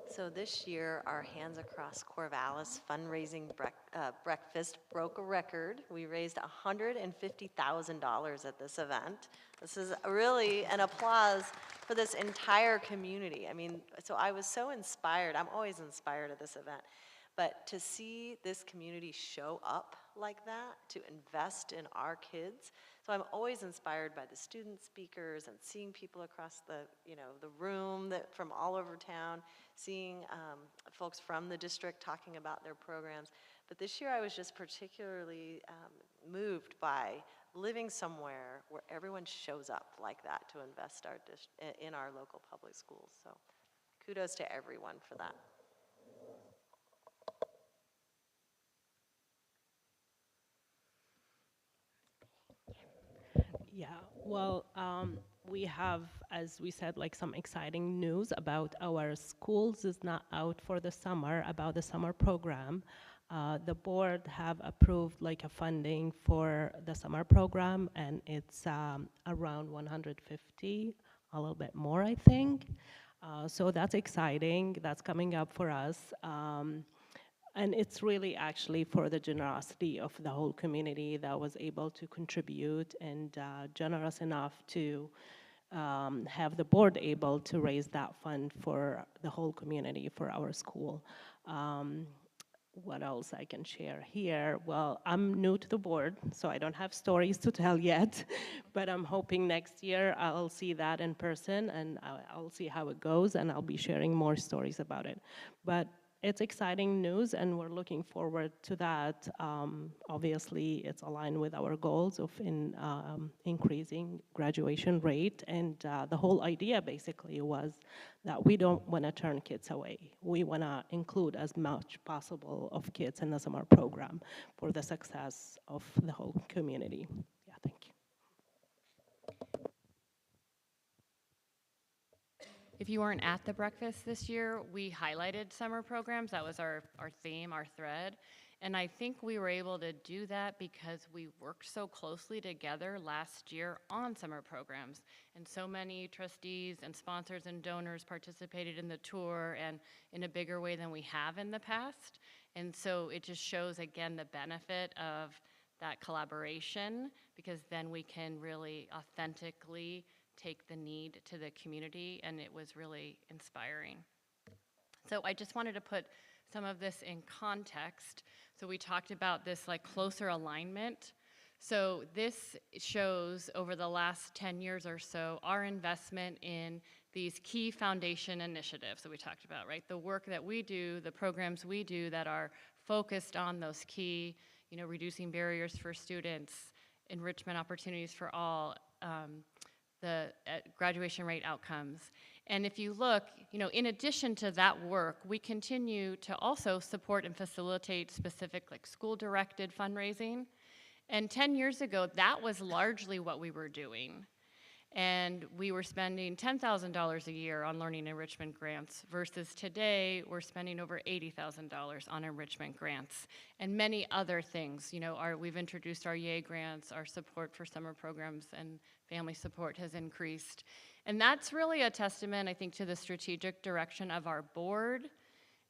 So this year, our Hands Across Corvallis fundraising breakfast broke a record. We raised $150,000 at this event. This is really an applause for this entire community. I mean, so I was so inspired. I'm always inspired at this event. But to see this community show up like that, to invest in our kids. So I'm always inspired by the student speakers and seeing people across the room from all over town, seeing folks from the district talking about their programs. But this year I was just particularly moved by living somewhere where everyone shows up like that to invest in our local public schools. So kudos to everyone for that. Yeah, well, we have, as we said, like some exciting news about our schools is not out for the summer, about the summer program. The board have approved like a funding for the summer program, and it's around 150, a little bit more, I think. So that's exciting. That's coming up for us. And it's really actually for the generosity of the whole community that was able to contribute and generous enough to have the board able to raise that fund for the whole community, for our school. What else I can share here? Well, I'm new to the board, so I don't have stories to tell yet, but I'm hoping next year I'll see that in person and I'll see how it goes, and I'll be sharing more stories about it. But it's exciting news, and we're looking forward to that. Obviously, it's aligned with our goals of increasing graduation rate, and the whole idea basically was that we don't want to turn kids away. We want to include as much possible of kids in the summer program for the success of the whole community. Yeah, thank you. If you weren't at the breakfast this year, we highlighted summer programs. That was our theme, our thread. And I think we were able to do that because we worked so closely together last year on summer programs. And so many trustees and sponsors and donors participated in the tour and in a bigger way than we have in the past. And so it just shows, again, the benefit of that collaboration, because then we can really authentically take the need to the community, and it was really inspiring. So I just wanted to put some of this in context. So we talked about this like closer alignment. So this shows over the last 10 years or so our investment in these key foundation initiatives that we talked about, right? The work that we do, the programs we do that are focused on those key, you know, reducing barriers for students, enrichment opportunities for all, the graduation rate outcomes. And if you look, you know, in addition to that work, we continue to also support and facilitate specific like school-directed fundraising. And 10 years ago, that was largely what we were doing. And we were spending $10,000 a year on learning enrichment grants versus today, we're spending over $80,000 on enrichment grants and many other things. You know, we've introduced our YAY grants, our support for summer programs and family support has increased. And that's really a testament, I think, to the strategic direction of our board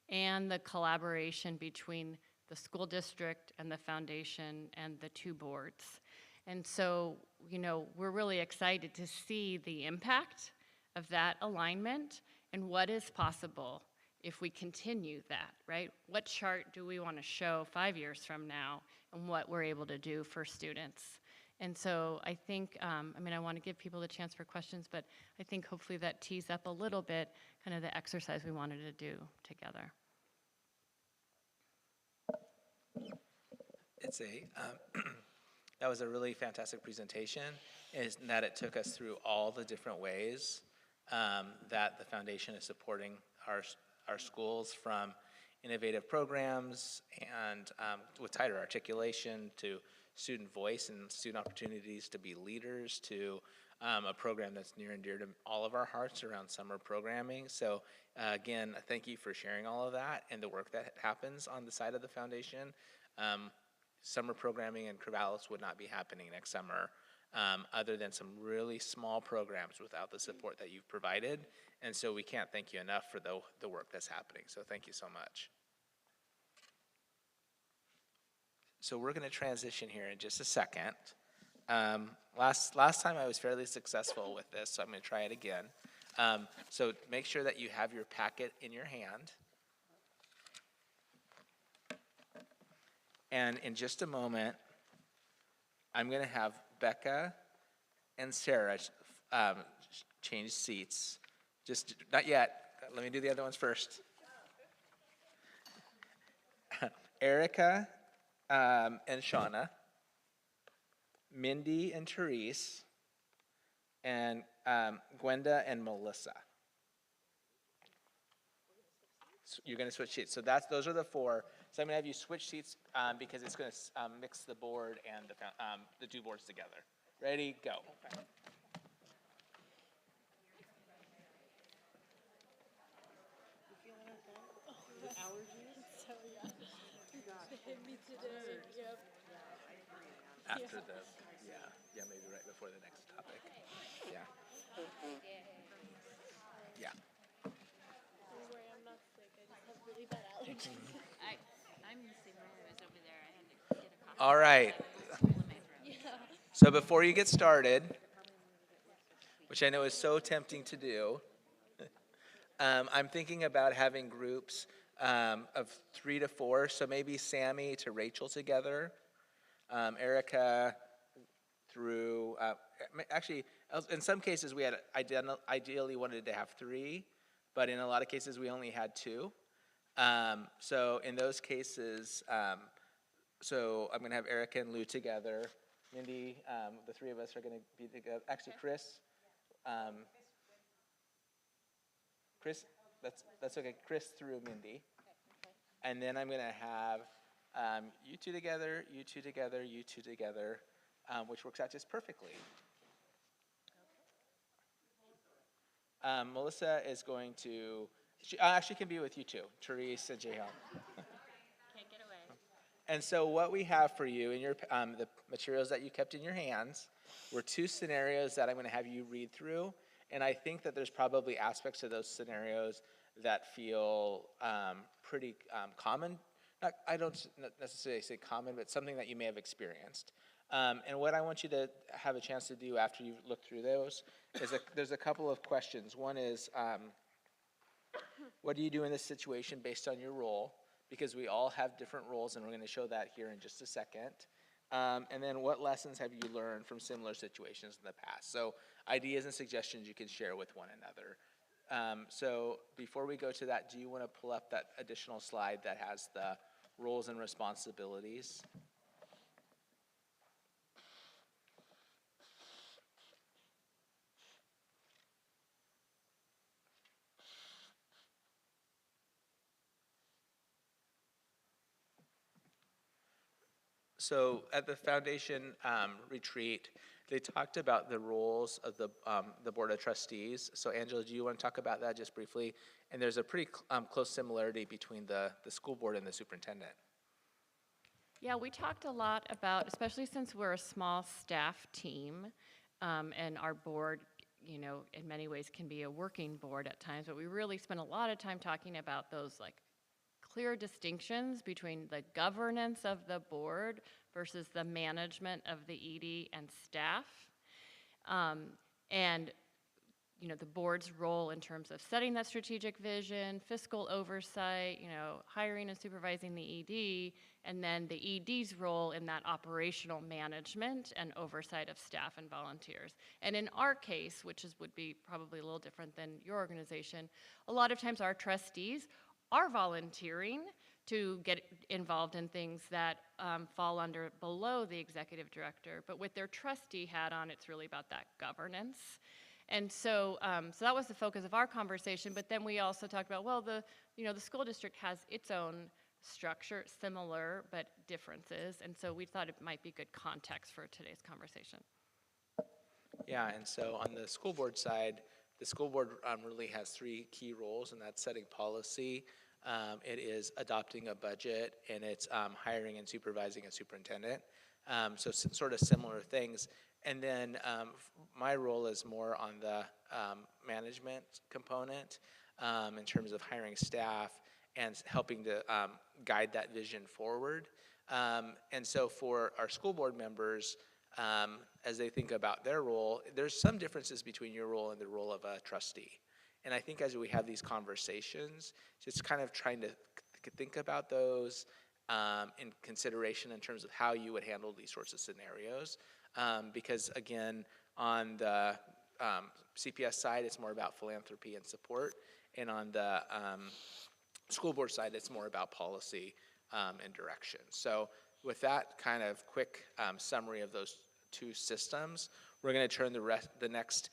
and the collaboration between the school district and the foundation and the two boards. And so, you know, we're really excited to see the impact of that alignment and what is possible if we continue that, right? What chart do we want to show 5 years from now and what we're able to do for students? And so I think, I mean, I want to give people the chance for questions, but I think hopefully that tees up a little bit kind of the exercise we wanted to do together. It's that was a really fantastic presentation, is that it took us through all the different ways that the foundation is supporting our schools, from innovative programs and with tighter articulation to student voice and student opportunities to be leaders, to a program that's near and dear to all of our hearts around summer programming. So again, thank you for sharing all of that and the work that happens on the side of the foundation. Summer programming in Corvallis would not be happening next summer other than some really small programs without the support that you've provided. And so we can't thank you enough for the work that's happening. So thank you so much. So we're going to transition here in just a second. Last time I was fairly successful with this, so I'm going to try it again. So make sure that you have your packet in your hand. And in just a moment, I'm going to have Becca and Sarah change seats. Just not yet. Let me do the other ones first. Erica and Shauna, Mindy and Therese, and Gwenda and Melissa. So you're going to switch seats. So those are the four. So I'm going to have you switch seats because it's going to mix the board and the two boards together. Ready, go. Okay. After the, yeah, maybe right before the next topic. Yeah. Yeah. I'm not sick. I just have really bad allergies. I'm the same way. I was over there. I had to get a coffee. All right. Yeah. So before you get started, which I know is so tempting to do, I'm thinking about having groups of 3 to 4, so maybe Sammy to Rachel together, Erica through, actually, in some cases we had ideally wanted to have 3, but in a lot of cases we only had 2. So in those cases, so I'm going to have Erica and Lou together. Mindy, the 3 of us are going to be together. Actually, Chris, that's okay. Chris through Mindy. And then I'm going to have you 2 together, you 2 together, you 2 together, which works out just perfectly. Melissa is going to, she actually can be with you 2, Therese and Jehan. Can't get away. And so what we have for you in your the materials that you kept in your hands were 2 scenarios that I'm going to have you read through. And I think that there's probably aspects of those scenarios that feel pretty common. I don't necessarily say common, but something that you may have experienced. And what I want you to have a chance to do after you've looked through those is there's a couple of questions. One is, what do you do in this situation based on your role? Because we all have different roles, and we're going to show that here in just a second. And then what lessons have you learned from similar situations in the past? So ideas and suggestions you can share with one another. So before we go to that, do you want to pull up that additional slide that has the roles and responsibilities? So at the foundation retreat, they talked about the roles of the Board of Trustees. So Angela, do you want to talk about that just briefly? And there's a pretty close similarity between the school board and the superintendent. Yeah, we talked a lot about, especially since we're a small staff team, and our board, you know, in many ways can be a working board at times, but we really spent a lot of time talking about those like clear distinctions between the governance of the board versus the management of the ED and staff. And you know, the board's role in terms of setting that strategic vision, fiscal oversight, you know, hiring and supervising the ED, and then the ED's role in that operational management and oversight of staff and volunteers. And in our case, which would be probably a little different than your organization, a lot of times our trustees are volunteering to get involved in things that fall under below the executive director, but with their trustee hat on, it's really about that governance. And so, so that was the focus of our conversation. But then we also talked about, well, the school district has its own structure, similar but differences. And so we thought it might be good context for today's conversation. Yeah, and so on the school board side, the school board really has 3 key roles, and that's setting policy, it is adopting a budget, and it's hiring and supervising a superintendent. So sort of similar things. And then my role is more on the management component in terms of hiring staff and helping to guide that vision forward. And so for our school board members, as they think about their role, there's some differences between your role and the role of a trustee. And I think as we have these conversations, just kind of trying to think about those in consideration in terms of how you would handle these sorts of scenarios. Because again, on the CPS side, it's more about philanthropy and support. And on the school board side, it's more about policy and direction. So with that kind of quick summary of those 2 systems, we're going to turn the next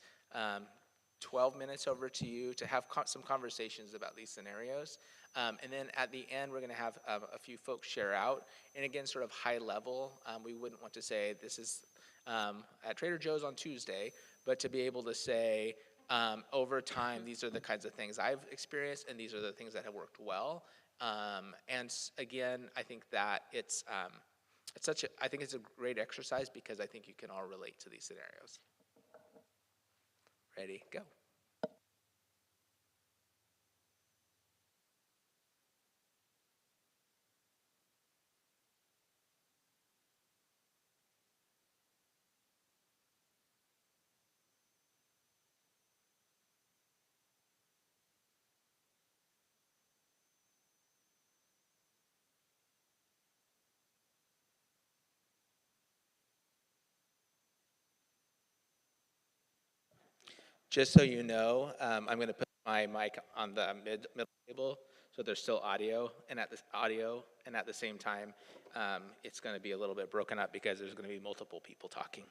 12 minutes over to you to have some conversations about these scenarios. And then at the end, we're going to have a few folks share out. And again, sort of high level, we wouldn't want to say this is at Trader Joe's on Tuesday, but to be able to say, over time, these are the kinds of things I've experienced, and these are the things that have worked well. Again, I think that I think it's a great exercise because I think you can all relate to these scenarios. Ready, go. Just so you know, I'm going to put my mic on the middle table, so there's still audio, and at the same time, it's going to be a little bit broken up because there's going to be multiple people talking.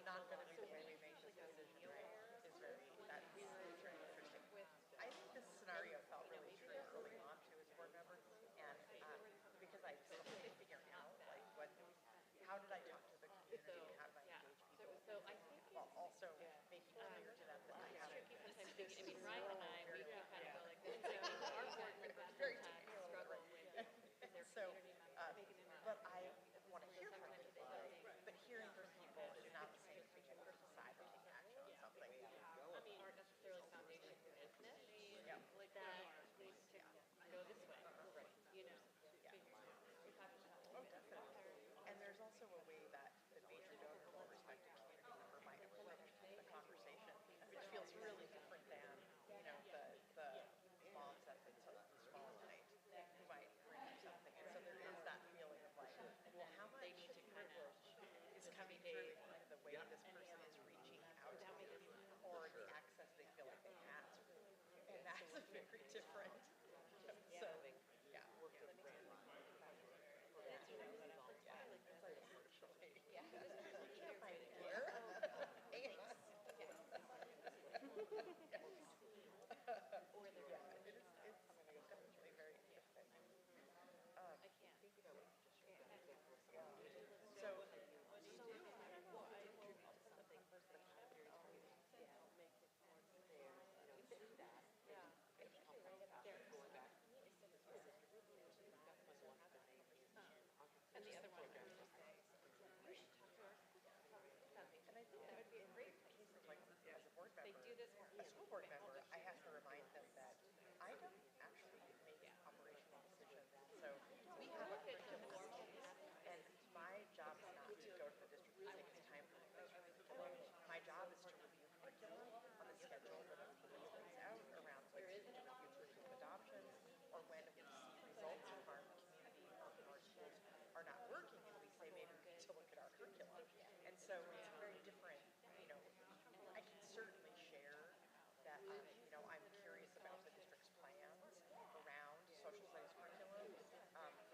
not going to be the way we make this decision, right? Is very, that's very interesting. I think this scenario felt really true early on too as a board member, and because I was figuring out like how did I talk to the community, how did I engage people, while also making clear to them that I have this Ryan and I, we kind of go like this. So our board members very sometimes technical, struggle right? with their So, community members. but I want to hear from people, but hearing from people is not the same as being able to decide or take action on something. I mean, aren't necessarily foundation for business, Yeah. like that needs to go this way, you know? Oh, definitely. And there's also a way that the major donor or respected community member might approach the conversation, which feels really different than, you know, the moms at the small night who might bring up something. And so there is that feeling of like, well, how much privilege is coming through the way this person is reaching out to me or the access they feel like they have to me. And that's very different. So, yeah. And the other one, I would just say, you should talk to our school foundation. And I think that would be a great place to do this. As a board member, They do this more. a school board member, I have to remind them that I don't actually make operational decisions. So we have a curriculum, and my job is not to go to the district and say it's time for the district. My job is to review curriculum on the schedule that a police lays out around like to review curriculum adoption, or when we see results from our community or our schools are not working, and we say maybe we need to look at our curriculum. And so it's very different, you know, I can certainly share that, you know, I'm curious about the district's plans around social studies curriculum,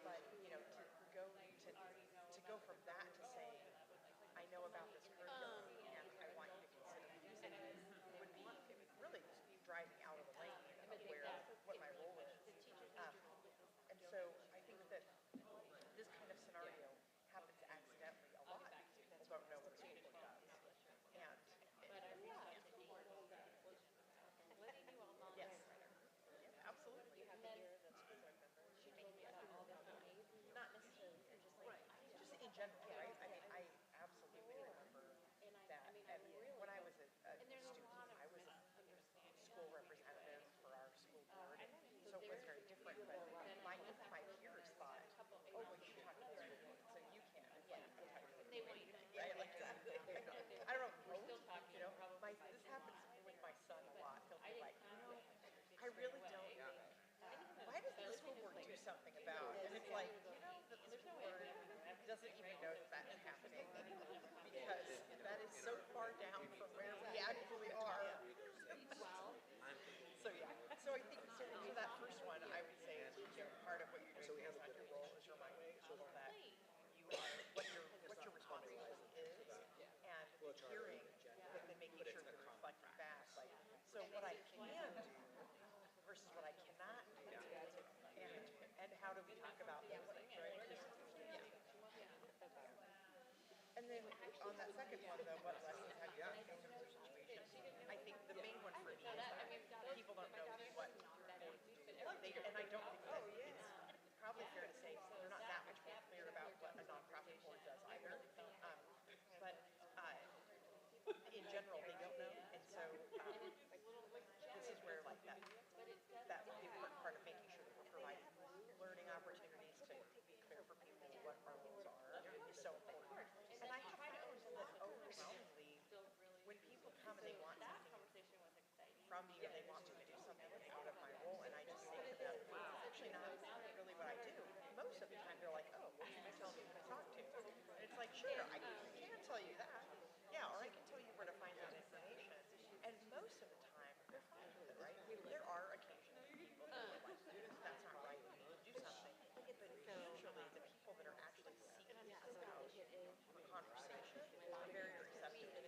but, you know, to go from that to saying, I know about this curriculum and I want you to consider using it would be, it would really drive me out of the lane of what my role is. And so I think that this kind of scenario happens accidentally a lot because people don't know what a school board does. And Letting you all volunteer. yes, absolutely. You have to hear the school board member should make it all about the need, not necessarily for just like. Just in general, right? I mean, I absolutely remember that. And when I was a student, I was a school representative for our school board, so it was very different. But my peers thought, oh, well, you talk to the school board, so you can't. They want you to. Right, like that. I don't know. You know, this happens with my son a lot. He'll be like, you know, I really don't think. Why doesn't the school board do something about? And it's like, you know, the school board doesn't even know that that's happening because that is so far down from where we actually are. So yeah. So I think so that first one, I would say, you know, part of what you're doing based on your role is reminding people that you are what your responsibility is, and hearing, but then making sure you're reflecting back. Like, so what I can do versus what I cannot do, and how do we talk about those things, right? Yeah. And then on that second one, though, what lessons have you learned in similar situations? I think the main one for me is that people don't know what boards do. And I don't think that it's probably fair to say they're not that much more clear about what a nonprofit board does either. But in general, they don't know. And so this is where like that the important part of making sure that we're providing learning opportunities to be clear for people what our roles are is so important. And I have found that overwhelmingly, when people come and they want something from me or they want to do something that's out of my role, and I just say to them, wow, it's actually not really what I do. Most of the time they're like, oh, well, can you tell me who to talk to? And it's like, sure, I can tell you that. Yeah, or I can tell you where to find that information. And most of the time, they're fine with it, right? There are occasionally people who are like, that's not right, we need to do something. But usually the people that are actually seeking us out for conversation are very receptive to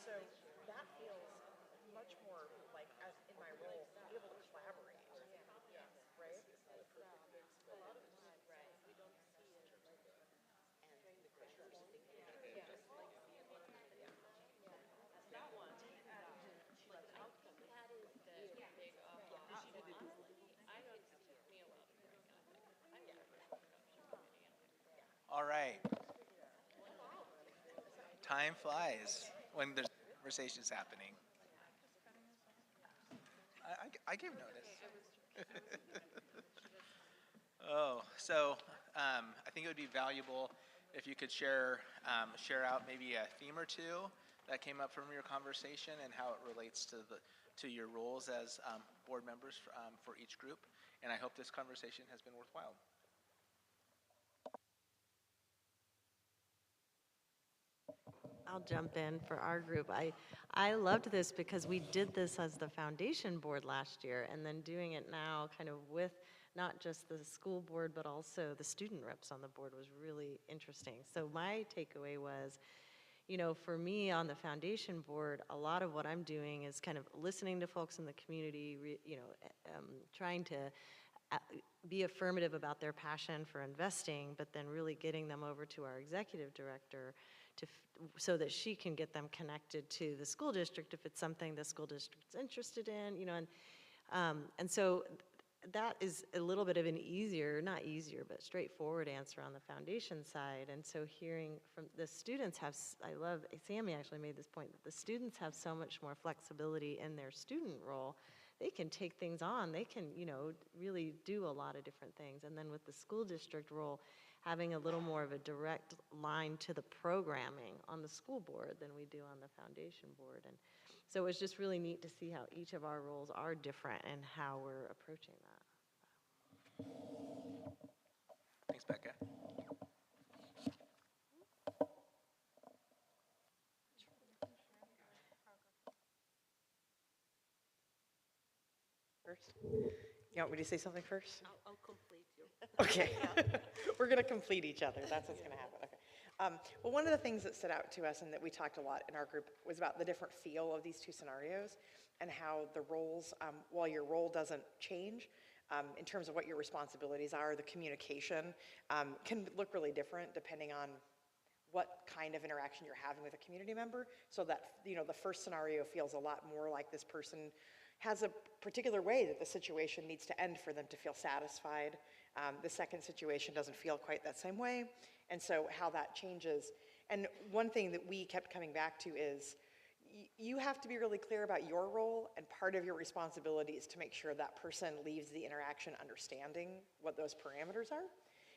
so that feels much more like, as in my role, able to collaborate, right? All right. Time flies when there's conversations happening. I gave notice. Oh, so I think it would be valuable if you could share out maybe a theme or two that came up from your conversation and how it relates to your roles as board members for each group. And I hope this conversation has been worthwhile. I'll jump in for our group. I loved this because we did this as the foundation board last year, and then doing it now kind of with not just the school board, but also the student reps on the board was really interesting. So my takeaway was, you know, for me on the foundation board, a lot of what I'm doing is kind of listening to folks in the community, trying to be affirmative about their passion for investing, but then really getting them over to our executive director so that she can get them connected to the school district if it's something the school district's interested in, you know, and so that is a little bit of an not easier, but straightforward answer on the foundation side. And so hearing from the students I love, Sammy actually made this point, that the students have so much more flexibility in their student role. They can take things on, they can, you know, really do a lot of different things. And then with the school district role, having a little more of a direct line to the programming on the school board than we do on the foundation board. And so it was just really neat to see how each of our roles are different and how we're approaching that. Thanks, Becca. First? You want me to say something first? I'll complete you. Okay. We're going to complete each other. That's what's going to happen. Okay. Well, one of the things that stood out to us and that we talked a lot in our group was about the different feel of these two scenarios and how the roles, while your role doesn't change, in terms of what your responsibilities are, the communication can look really different depending on what kind of interaction you're having with a community member. So that, you know, the first scenario feels a lot more like this person has a particular way that the situation needs to end for them to feel satisfied. The second situation doesn't feel quite that same way. And so how that changes. And one thing that we kept coming back to is you have to be really clear about your role, and part of your responsibility is to make sure that person leaves the interaction understanding what those parameters are.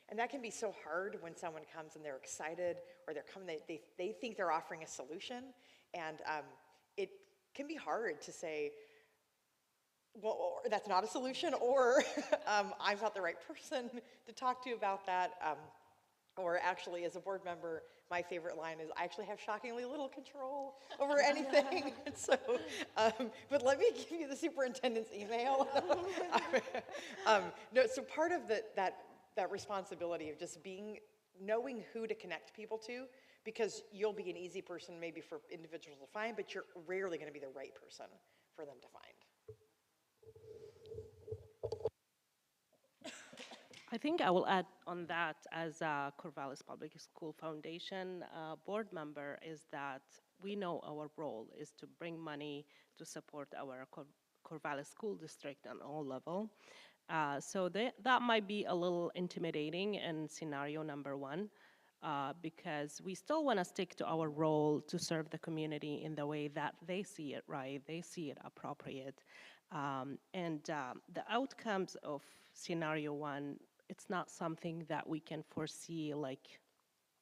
And that can be so hard when someone comes and they're excited, or they think they're offering a solution. And it can be hard to say, well, or that's not a solution, or I'm not the right person to talk to about that. Or actually, as a board member, my favorite line is, I actually have shockingly little control over anything. And so, but let me give you the superintendent's email. No, so part of that responsibility of just knowing who to connect people to, because you'll be an easy person maybe for individuals to find, but you're rarely going to be the right person for them to find. I think I will add on that as a Corvallis Public School Foundation board member is that we know our role is to bring money to support our Corvallis School District on all level. So that might be a little intimidating in scenario number one, because we still want to stick to our role to serve the community in the way that they see it right, they see it appropriate. And the outcomes of scenario one, it's not something that we can foresee like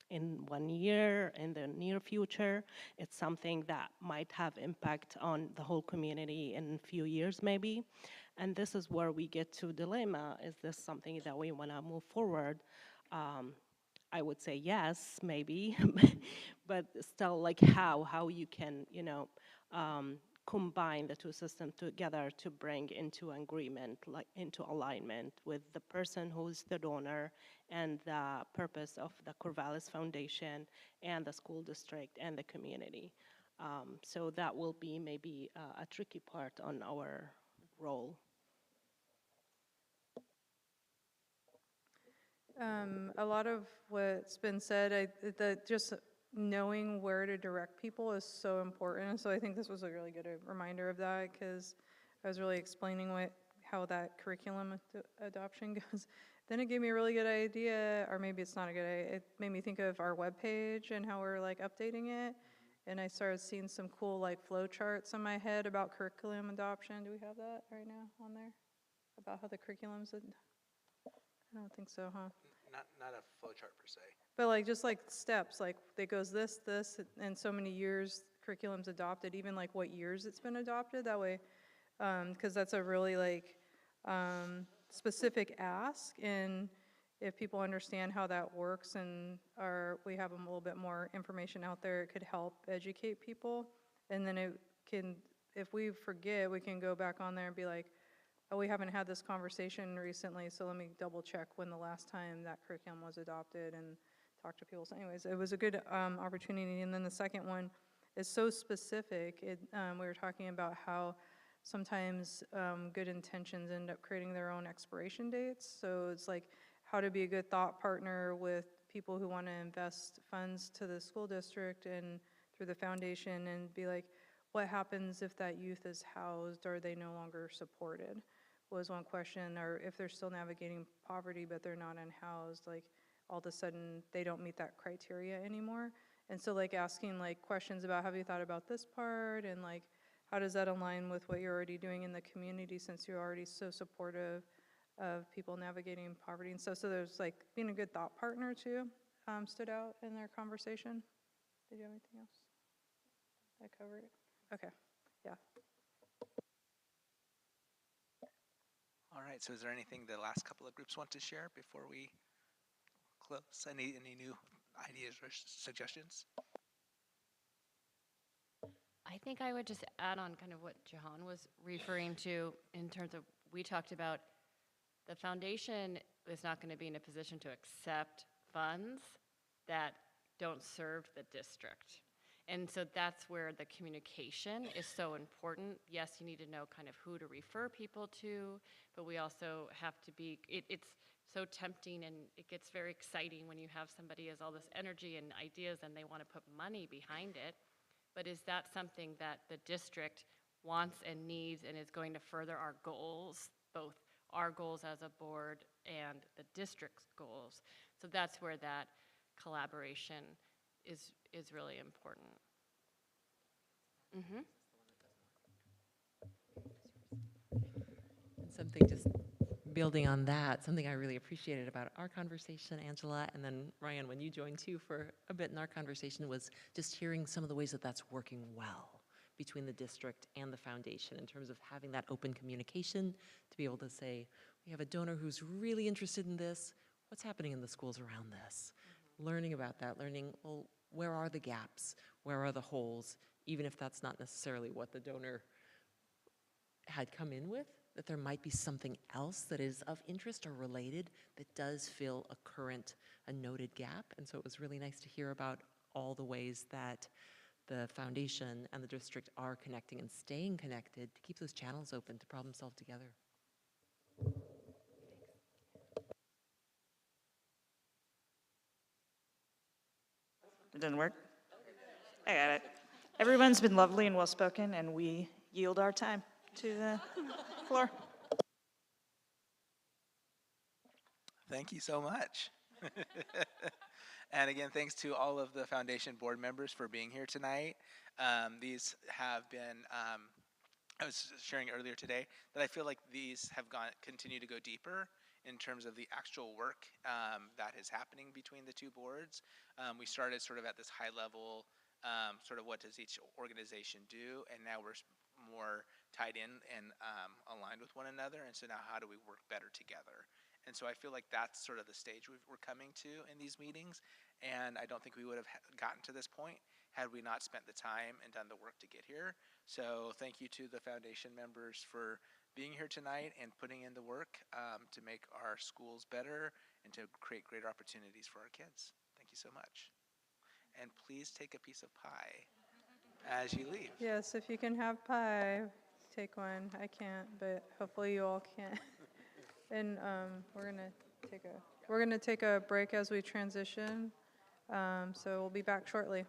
in 1 year, in the near future. It's something that might have impact on the whole community in a few years maybe. And this is where we get to dilemma. Is this something that we want to move forward? I would say yes, maybe, but still, like how you can, you know, combine the two systems together to bring into agreement, like into alignment with the person who's the donor and the purpose of the Corvallis Foundation and the school district and the community. So that will be maybe a tricky part on our role. A lot of what's been said, that just knowing where to direct people is so important. So I think this was a really good reminder of that, because I was really explaining how that curriculum adoption goes. Then it gave me a really good idea, or maybe it's not a good idea. It made me think of our webpage and how we're like updating it. And I started seeing some cool like flow charts in my head about curriculum adoption. Do we have that right now on there? About how the curriculum's, I don't think so, huh? Not a flow chart per se. But like, just like steps, like it goes this, and so many years curriculum's adopted, even like what years it's been adopted, that way, because that's a really like specific ask, and if people understand how that works and we have a little bit more information out there, it could help educate people, and then it can, if we forget, we can go back on there and be like, oh, we haven't had this conversation recently, so let me double check when the last time that curriculum was adopted and talk to people. So anyways, it was a good opportunity. And then the second one is so specific. We were talking about how sometimes good intentions end up creating their own expiration dates. So it's like how to be a good thought partner with people who want to invest funds to the school district and through the foundation, and be like, what happens if that youth is housed? Or are they no longer supported? Was one question. Or if they're still navigating poverty but they're not unhoused, like all of a sudden they don't meet that criteria anymore. And so like asking like questions about, have you thought about this part, and like how does that align with what you're already doing in the community, since you're already so supportive of people navigating poverty and stuff. So there's like being a good thought partner too, stood out in their conversation. Did you have anything else? Did I cover it? Okay, yeah. All right, so is there anything the last couple of groups want to share before we close? Any new ideas or suggestions? I think I would just add on kind of what Jahan was referring to in terms of, we talked about the foundation is not going to be in a position to accept funds that don't serve the district. And so that's where the communication is so important. Yes, you need to know kind of who to refer people to, but we also have to be, it's so tempting and it gets very exciting when you have somebody has all this energy and ideas and they want to put money behind it. But is that something that the district wants and needs and is going to further our goals, both our goals as a board and the district's goals? So that's where that collaboration is really important. Mm-hmm. And something just building on that, something I really appreciated about our conversation, Angela, and then Ryan, when you joined too for a bit in our conversation, was just hearing some of the ways that that's working well between the district and the foundation in terms of having that open communication to be able to say, we have a donor who's really interested in this, what's happening in the schools around this? Learning about that, learning, well, where are the gaps? Where are the holes? Even if that's not necessarily what the donor had come in with, that there might be something else that is of interest or related that does fill a current, a noted gap. And so it was really nice to hear about all the ways that the foundation and the district are connecting and staying connected to keep those channels open to problem solve together. It didn't work? I got it. Everyone's been lovely and well-spoken, and we yield our time to the floor. Thank you so much. And again, thanks to all of the foundation board members for being here tonight. These have been, I was sharing earlier today that I feel like these have continue to go deeper in terms of the actual work that is happening between the two boards. We started sort of at this high level, sort of what does each organization do, and now we're more tied in and aligned with one another, and so now how do we work better together? And so I feel like that's sort of the stage we're coming to in these meetings, and I don't think we would have gotten to this point had we not spent the time and done the work to get here. So thank you to the foundation members for being here tonight and putting in the work to make our schools better and to create greater opportunities for our kids. Thank you so much. And please take a piece of pie. as you leave. Yes, if you can have pie, take one. I can't, but hopefully you all can. And we're gonna take a break as we transition. So we'll be back shortly.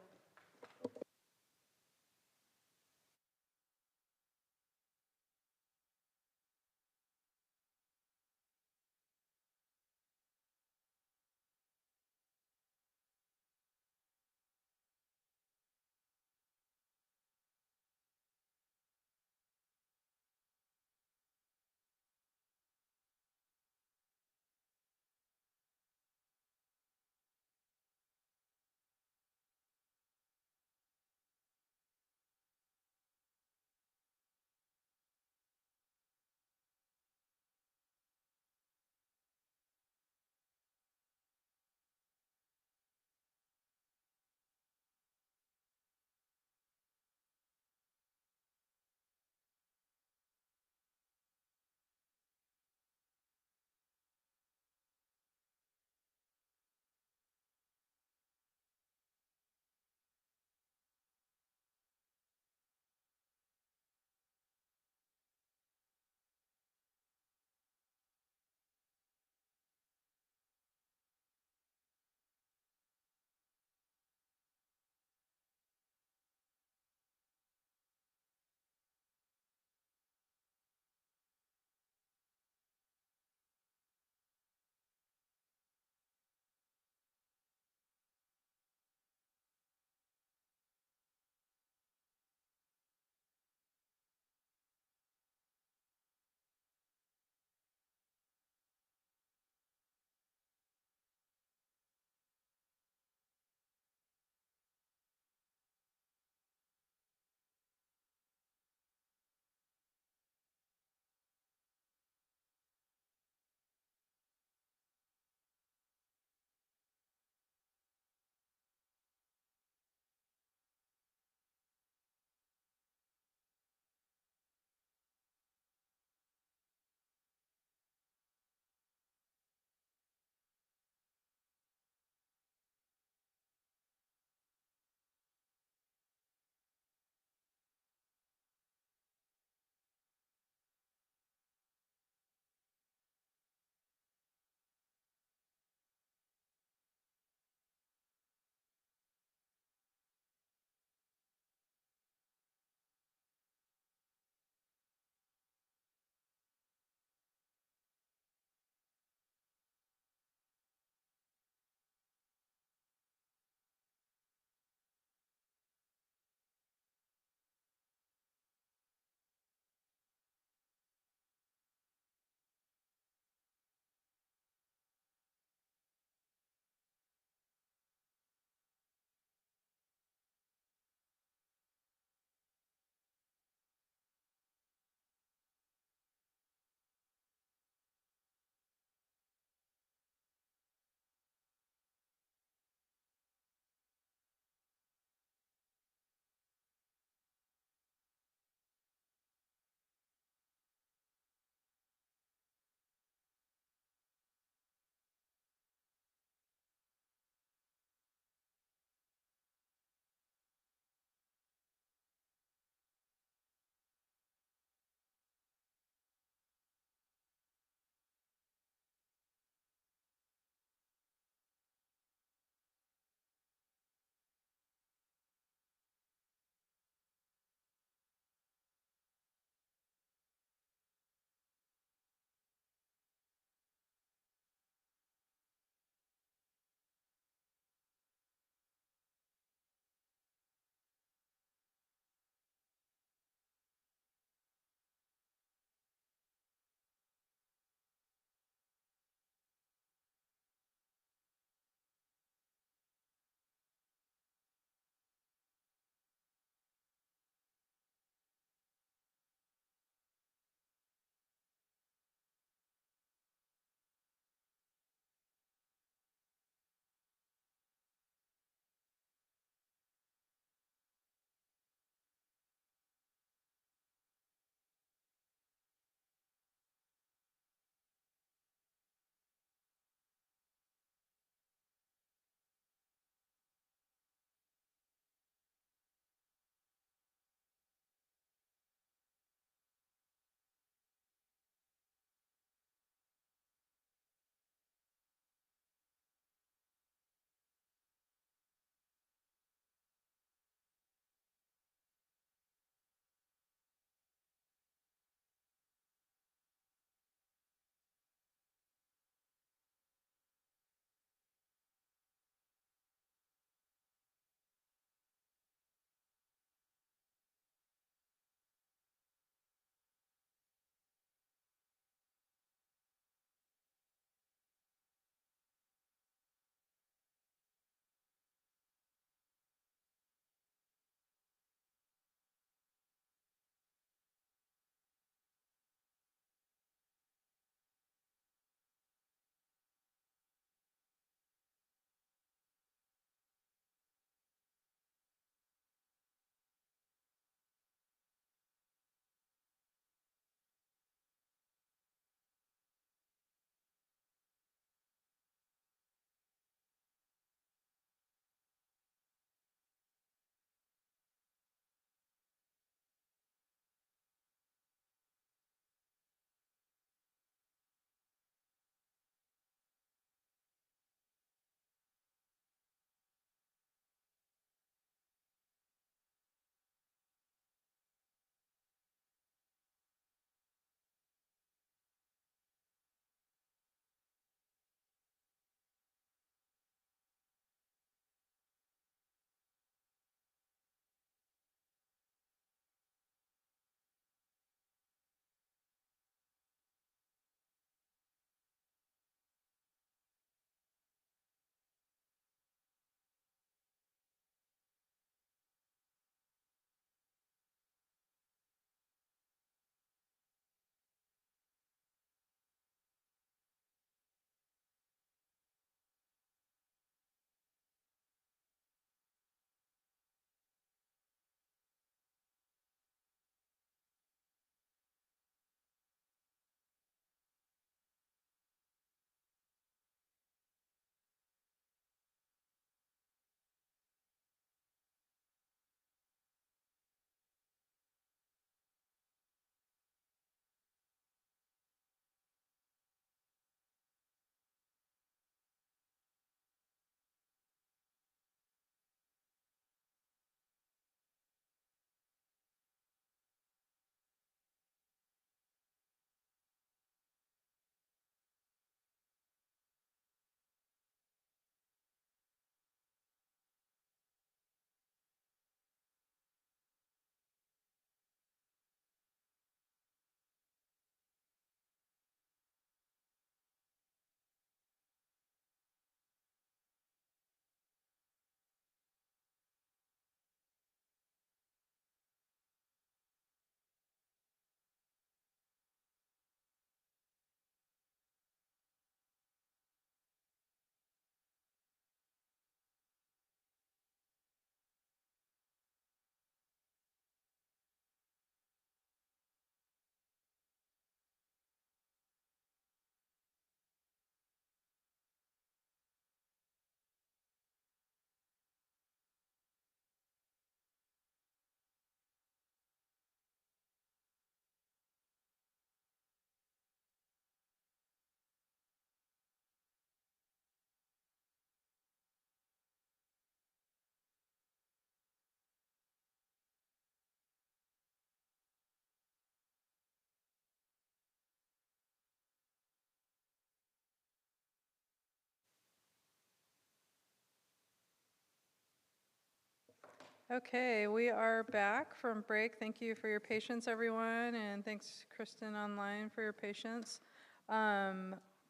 Okay, we are back from break. Thank you for your patience, everyone, and thanks, Kristen, online for your patience.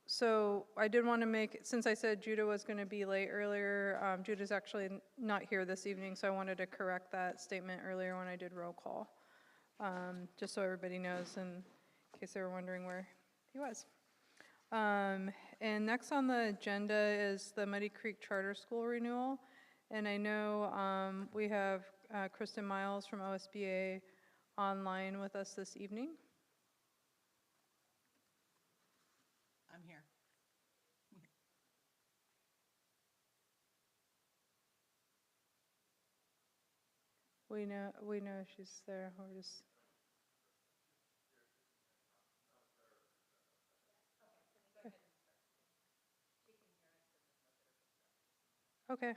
So I did want to make, since I said Judah was going to be late earlier, Judah's actually not here this evening, so I wanted to correct that statement earlier when I did roll call, just so everybody knows, in case they were wondering where he was. And next on the agenda is the Muddy Creek Charter School renewal. And I know we have Kristen Miles from OSBA online with us this evening. I'm here. We know she's there. We're just. Okay.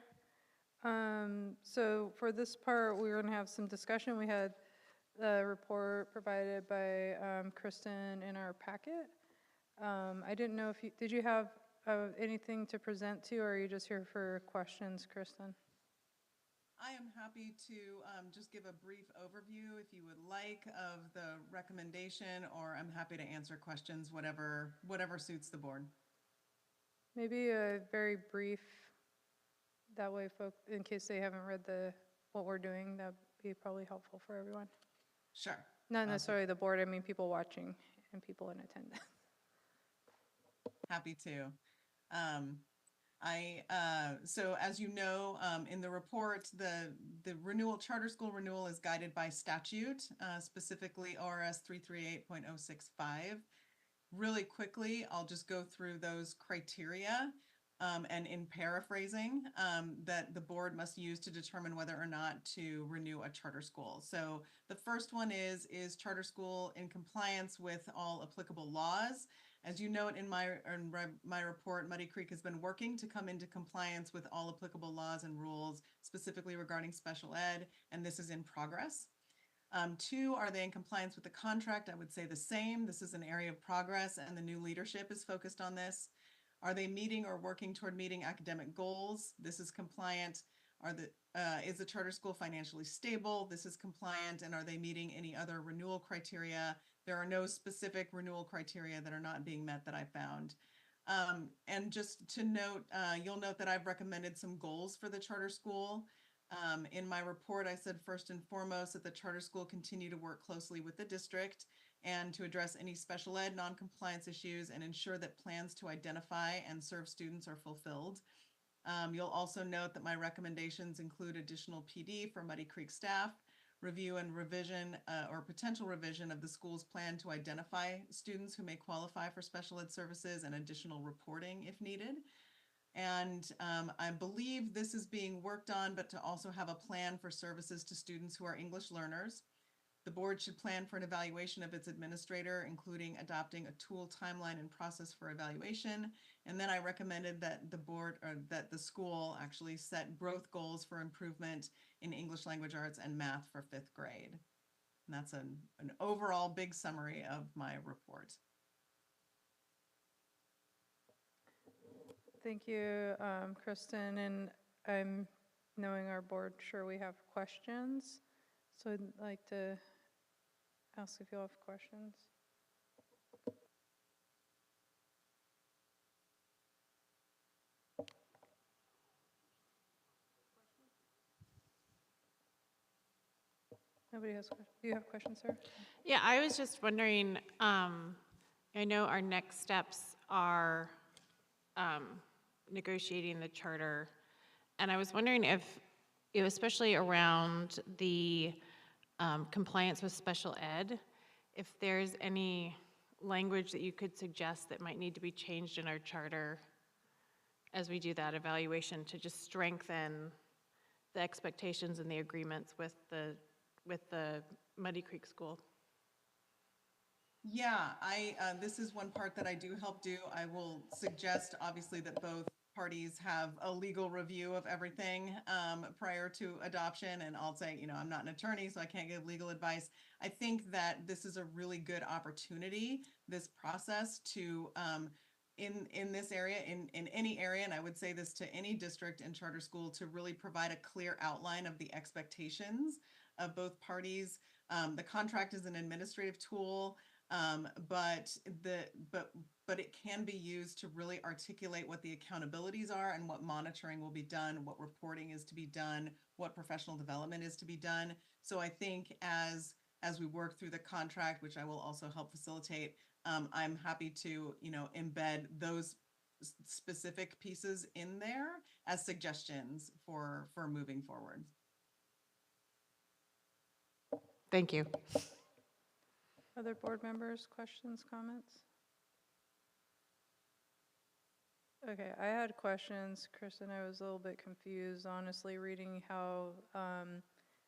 So for this part, we're going to have some discussion. We had the report provided by Kristen in our packet. I didn't know if did you have anything to present to, or are you just here for questions, Kristen? I am happy to just give a brief overview, if you would like, of the recommendation, or I'm happy to answer questions, whatever suits the board. Maybe a very brief, that way folks, in case they haven't read what we're doing, that'd be probably helpful for everyone. Sure. Not necessarily the board, I mean people watching and people in attendance. Happy to. So as you know, in the report, the charter school renewal is guided by statute, specifically ORS 338.065. Really quickly, I'll just go through those criteria, and in paraphrasing, that the board must use to determine whether or not to renew a charter school. So the first one is charter school in compliance with all applicable laws? As you note in my report, Muddy Creek has been working to come into compliance with all applicable laws and rules, specifically regarding special ed, and this is in progress. 2, are they in compliance with the contract? I would say the same. This is an area of progress, and the new leadership is focused on this. Are they meeting or working toward meeting academic goals? This is compliant. Is the charter school financially stable? This is compliant. And are they meeting any other renewal criteria? There are no specific renewal criteria that are not being met that I found. And just to note, you'll note that I've recommended some goals for the charter school. In my report, I said first and foremost that the charter school continue to work closely with the district and to address any special ed non-compliance issues and ensure that plans to identify and serve students are fulfilled. You'll also note that my recommendations include additional PD for Muddy Creek staff, review and revision or potential revision of the school's plan to identify students who may qualify for special ed services, and additional reporting if needed. And I believe this is being worked on, but to also have a plan for services to students who are English learners. The board should plan for an evaluation of its administrator, including adopting a tool timeline and process for evaluation. And then I recommended that that the school actually set growth goals for improvement in English language arts and math for 5th grade. And that's an overall big summary of my report. Thank you, Kristen, and I'm knowing our board, sure we have questions. So I'd like to ask if you have questions. Nobody has questions? Do you have questions, sir? Yeah, I was just wondering, I know our next steps are negotiating the charter, and I was wondering if, especially around the compliance with special ed, if there's any language that you could suggest that might need to be changed in our charter as we do that evaluation to just strengthen the expectations and the agreements with the Muddy Creek School. Yeah, this is one part that I do help do. I will suggest, obviously, that both parties have a legal review of everything prior to adoption. And I'll say, I'm not an attorney, so I can't give legal advice. I think that this is a really good opportunity, this process, to in this area, in any area, and I would say this to any district and charter school, to really provide a clear outline of the expectations of both parties. The contract is an administrative tool, but it can be used to really articulate what the accountabilities are and what monitoring will be done, what reporting is to be done, what professional development is to be done. So I think as we work through the contract, which I will also help facilitate, I'm happy to, embed those specific pieces in there as suggestions for moving forward. Thank you. Other board members, questions, comments? Okay, I had questions, Kristen. I was a little bit confused, honestly, reading how,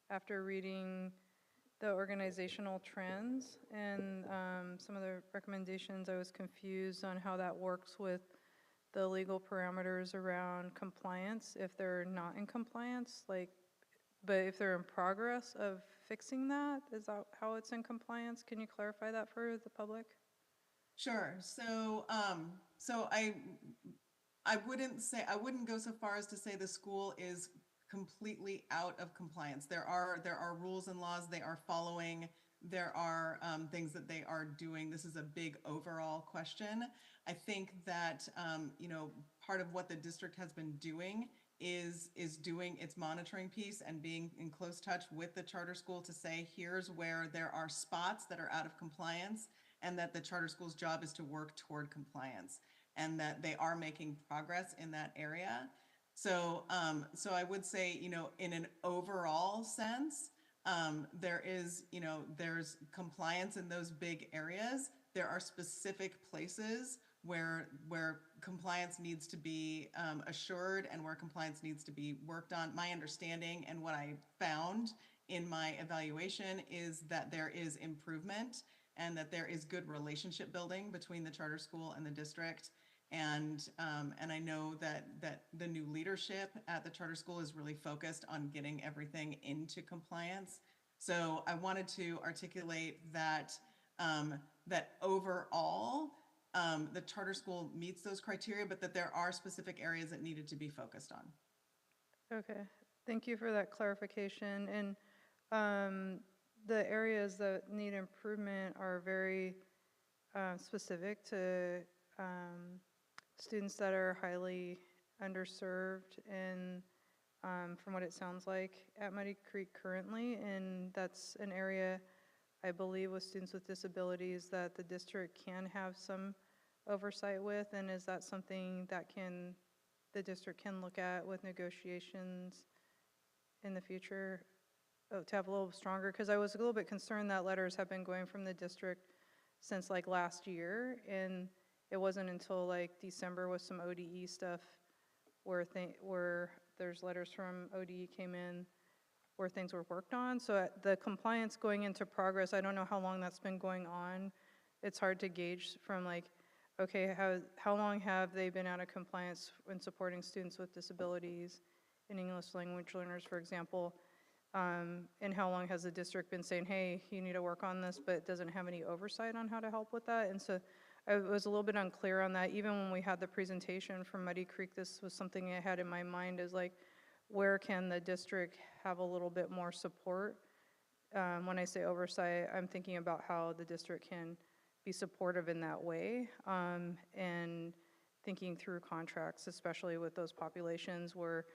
after reading the organizational trends and some of the recommendations, I was confused on how that works with the legal parameters around compliance if they're not in compliance, but if they're in progress of fixing that, is that how it's in compliance? Can you clarify that for the public? Sure. So, I wouldn't go so far as to say the school is completely out of compliance. There are rules and laws they are following. There are things that they are doing. This is a big overall question. I think that part of what the district has been doing is doing its monitoring piece and being in close touch with the charter school to say, here's where there are spots that are out of compliance, and that the charter school's job is to work toward compliance, and that they are making progress in that area. So, I would say, in an overall sense, there's compliance in those big areas. There are specific places where compliance needs to be assured and where compliance needs to be worked on. My understanding and what I found in my evaluation is that there is improvement and that there is good relationship building between the charter school and the district. And I know that the new leadership at the charter school is really focused on getting everything into compliance. So I wanted to articulate that that overall the charter school meets those criteria, but that there are specific areas that needed to be focused on. Okay, thank you for that clarification. And the areas that need improvement are very specific to students that are highly underserved, and from what it sounds like at Muddy Creek currently, and that's an area I believe with students with disabilities that the district can have some oversight with. And is that something that the district can look at with negotiations in the future to have a little stronger? Because I was a little bit concerned that letters have been going from the district since last year, and it wasn't until December with some ODE stuff where there's letters from ODE came in where things were worked on. So the compliance going into progress, I don't know how long that's been going on. It's hard to gauge from okay, how long have they been out of compliance when supporting students with disabilities and English language learners, for example, and how long has the district been saying, hey, you need to work on this, but doesn't have any oversight on how to help with that? And so I was a little bit unclear on that. Even when we had the presentation from Muddy Creek, this was something I had in my mind is where can the district have a little bit more support? When I say oversight, I'm thinking about how the district can be supportive in that way, and thinking through contracts, especially with those populations where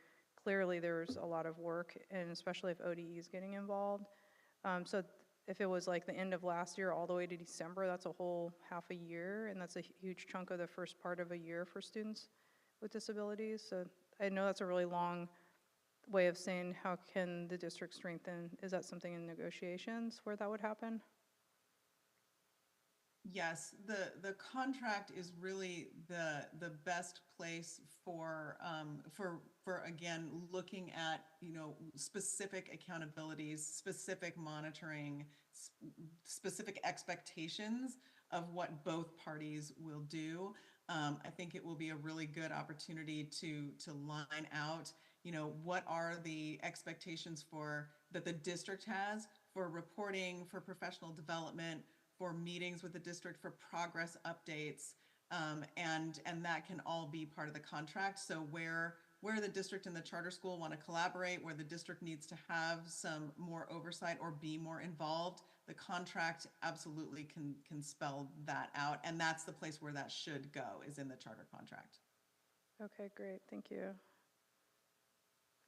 clearly there's a lot of work, and especially if ODE is getting involved. So if it was the end of last year all the way to December, that's a whole half a year, and that's a huge chunk of the first part of a year for students with disabilities. So I know that's a really long way of saying how can the district strengthen. Is that something in negotiations where that would happen? Yes, the contract is really the best place for again looking at specific accountabilities, specific monitoring, specific expectations of what both parties will do. I think it will be a really good opportunity to line out what are the expectations that the district has for reporting, for professional development, for meetings with the district, for progress updates, And that can all be part of the contract. So where the district and the charter school want to collaborate, where the district needs to have some more oversight or be more involved, the contract absolutely can spell that out. And that's the place where that should go, is in the charter contract. Okay, great, thank you.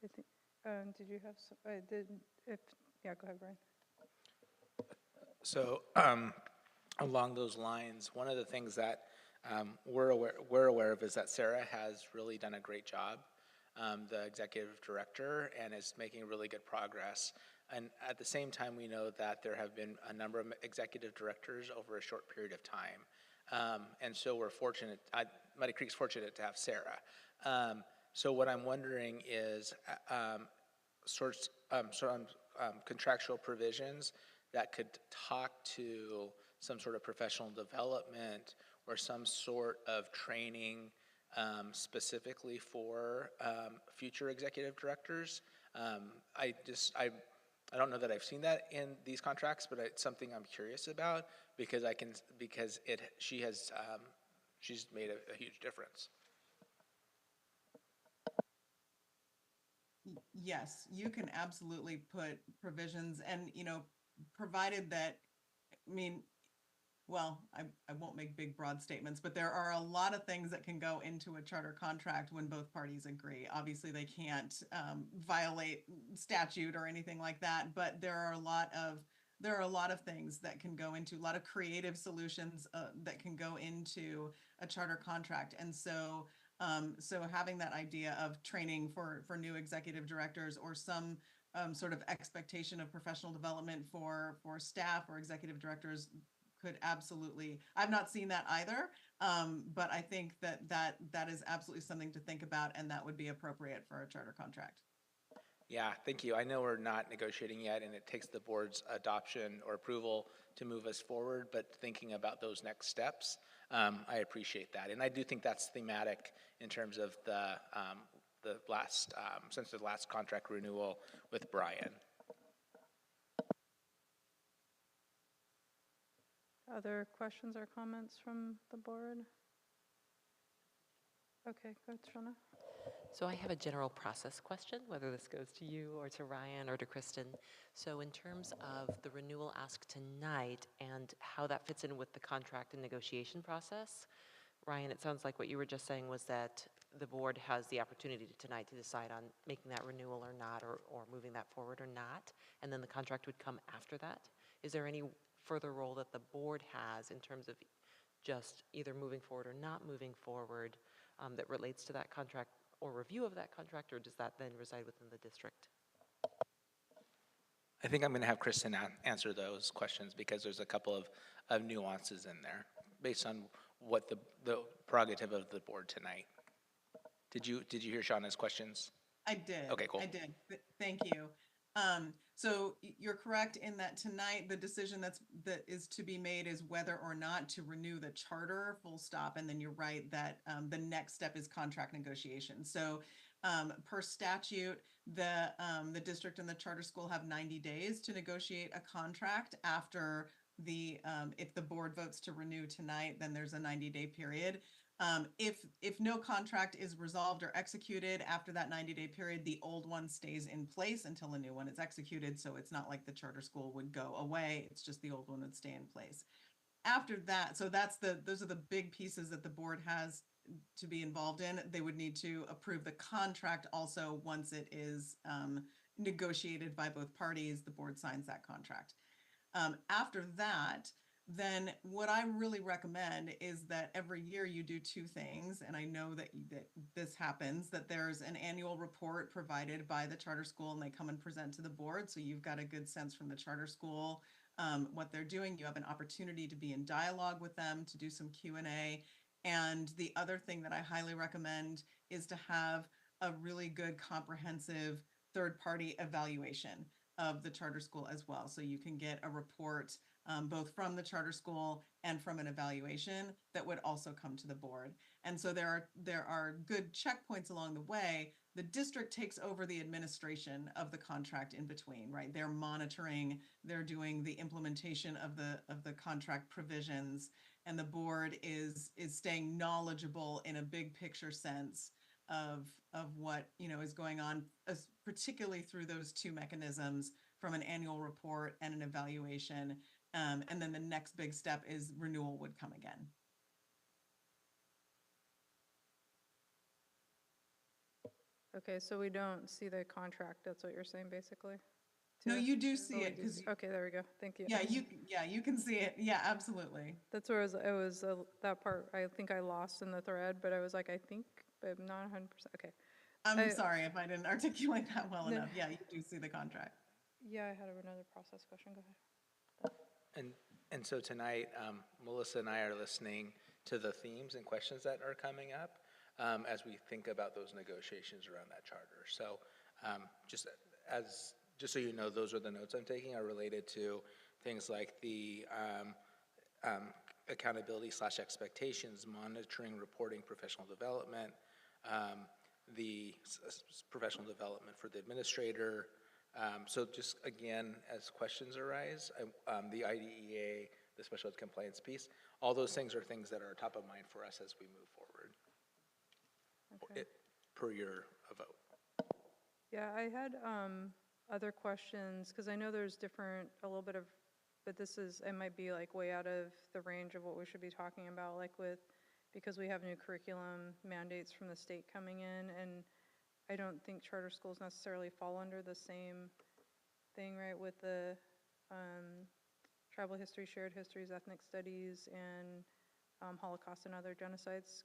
I think, did you have some, yeah, go ahead, Brian. So along those lines, one of the things that we're aware of is that Sarah has really done a great job, the executive director, and is making really good progress. And at the same time, we know that there have been a number of executive directors over a short period of time. And so we're fortunate, Muddy Creek's fortunate to have Sarah. So what I'm wondering is contractual provisions that could talk to some sort of professional development or some sort of training specifically for future executive directors. I don't know that I've seen that in these contracts, but it's something I'm curious about because she's made a huge difference. Yes, you can absolutely put provisions, and provided that, well, I won't make big broad statements, but there are a lot of things that can go into a charter contract when both parties agree. Obviously, they can't violate statute or anything like that, but there are a lot of things that can go into, a lot of creative solutions that can go into a charter contract. And so having that idea of training for new executive directors, or some sort of expectation of professional development for staff or executive directors, could absolutely, I've not seen that either, but I think that is absolutely something to think about, and that would be appropriate for a charter contract. Yeah, thank you. I know we're not negotiating yet, and it takes the board's adoption or approval to move us forward, but thinking about those next steps, I appreciate that. And I do think that's thematic in terms of the last, since the last contract renewal with Brian. Other questions or comments from the board? Okay, go ahead, Shawna. So I have a general process question, whether this goes to you or to Ryan or to Kristen. So in terms of the renewal ask tonight and how that fits in with the contract and negotiation process, Ryan, it sounds like what you were just saying was that the board has the opportunity tonight to decide on making that renewal or not, or moving that forward or not, and then the contract would come after that. Is there any further role that the board has in terms of just either moving forward or not moving forward that relates to that contract or review of that contract, or does that then reside within the district? I think I'm going to have Kristen answer those questions because there's a couple of nuances in there based on what the prerogative of the board tonight. Did you hear Shawna's questions? I did. Okay, cool. I did. Thank you. So you're correct in that tonight the decision that is to be made is whether or not to renew the charter, full stop. And then you're right that the next step is contract negotiation. So per statute, the district and the charter school have 90 days to negotiate a contract. After if the board votes to renew tonight, then there's a 90-day period. If no contract is resolved or executed after that 90-day period, the old one stays in place until a new one is executed. So it's not like the charter school would go away. It's just the old one would stay in place. After that, so those are the big pieces that the board has to be involved in. They would need to approve the contract also. Once it is negotiated by both parties, the board signs that contract. After that, then what I really recommend is that every year you do two things, and I know that this happens, that there's an annual report provided by the charter school, and they come and present to the board, so you've got a good sense from the charter school what they're doing. You have an opportunity to be in dialogue with them, to do some Q&A, and the other thing that I highly recommend is to have a really good comprehensive third-party evaluation of the charter school as well, so you can get a report both from the charter school and from an evaluation that would also come to the board. And so there are good checkpoints along the way. The district takes over the administration of the contract in between, right? They're monitoring, they're doing the implementation of the contract provisions. and the board is staying knowledgeable in a big picture sense of what, you know, is going on, particularly through those two mechanisms from an annual report and an evaluation. And then the next big step is renewal would come again. Okay, so we don't see the contract, that's what you're saying, basically? No, Too? you do see Oh, we it do because see- Okay, there we go, thank you. yeah, you can see it. Yeah, absolutely. That's where it was that part, I think I lost in the thread, but I was like, I think, but I'm not 100%, okay. I'm sorry if I didn't articulate that well No. enough. Yeah, you do see the contract. Yeah, I had another process question, go ahead. And so tonight, Melissa and I are listening to the themes and questions that are coming up as we think about those negotiations around that charter. So just so you know, those are the notes I'm taking are related to things like the accountability/expectations, monitoring, reporting, professional development, the professional development for the administrator. So just again, as questions arise, the IDEA, the special ed compliance piece, all those things are things that are top of mind for us as we move forward. Okay. Per your vote. Yeah, I had other questions, because I know there's a little bit of, but it might be like way out of the range of what we should be talking about, like because we have new curriculum mandates from the state coming in, and I don't think charter schools necessarily fall under the same thing, right, with the tribal history, shared histories, ethnic studies, and Holocaust and other genocides.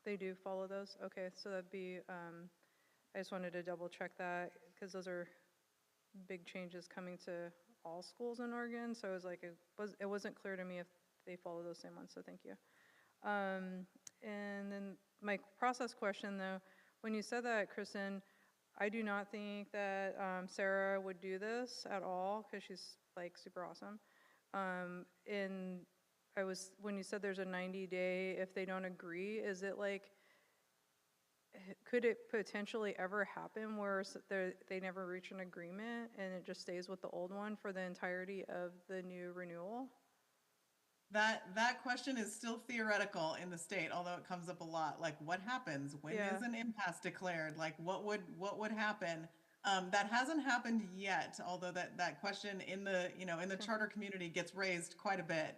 They do follow those? Okay, so that'd be, I just wanted to double check that, because those are big changes coming to all schools in Oregon, so it was like, it wasn't clear to me if they follow those same ones, so thank you. And then my process question though, when you said that, Kristen, I do not think that Sarah would do this at all, because she's like super awesome. And when you said there's a 90-day, if they don't agree, is it like, could it potentially ever happen where they never reach an agreement and it just stays with the old one for the entirety of the new renewal? That question is still theoretical in the state, although it comes up a lot. Like, what happens when is an impasse declared? Like, what would happen? That hasn't happened yet, although that question in the charter community gets raised quite a bit.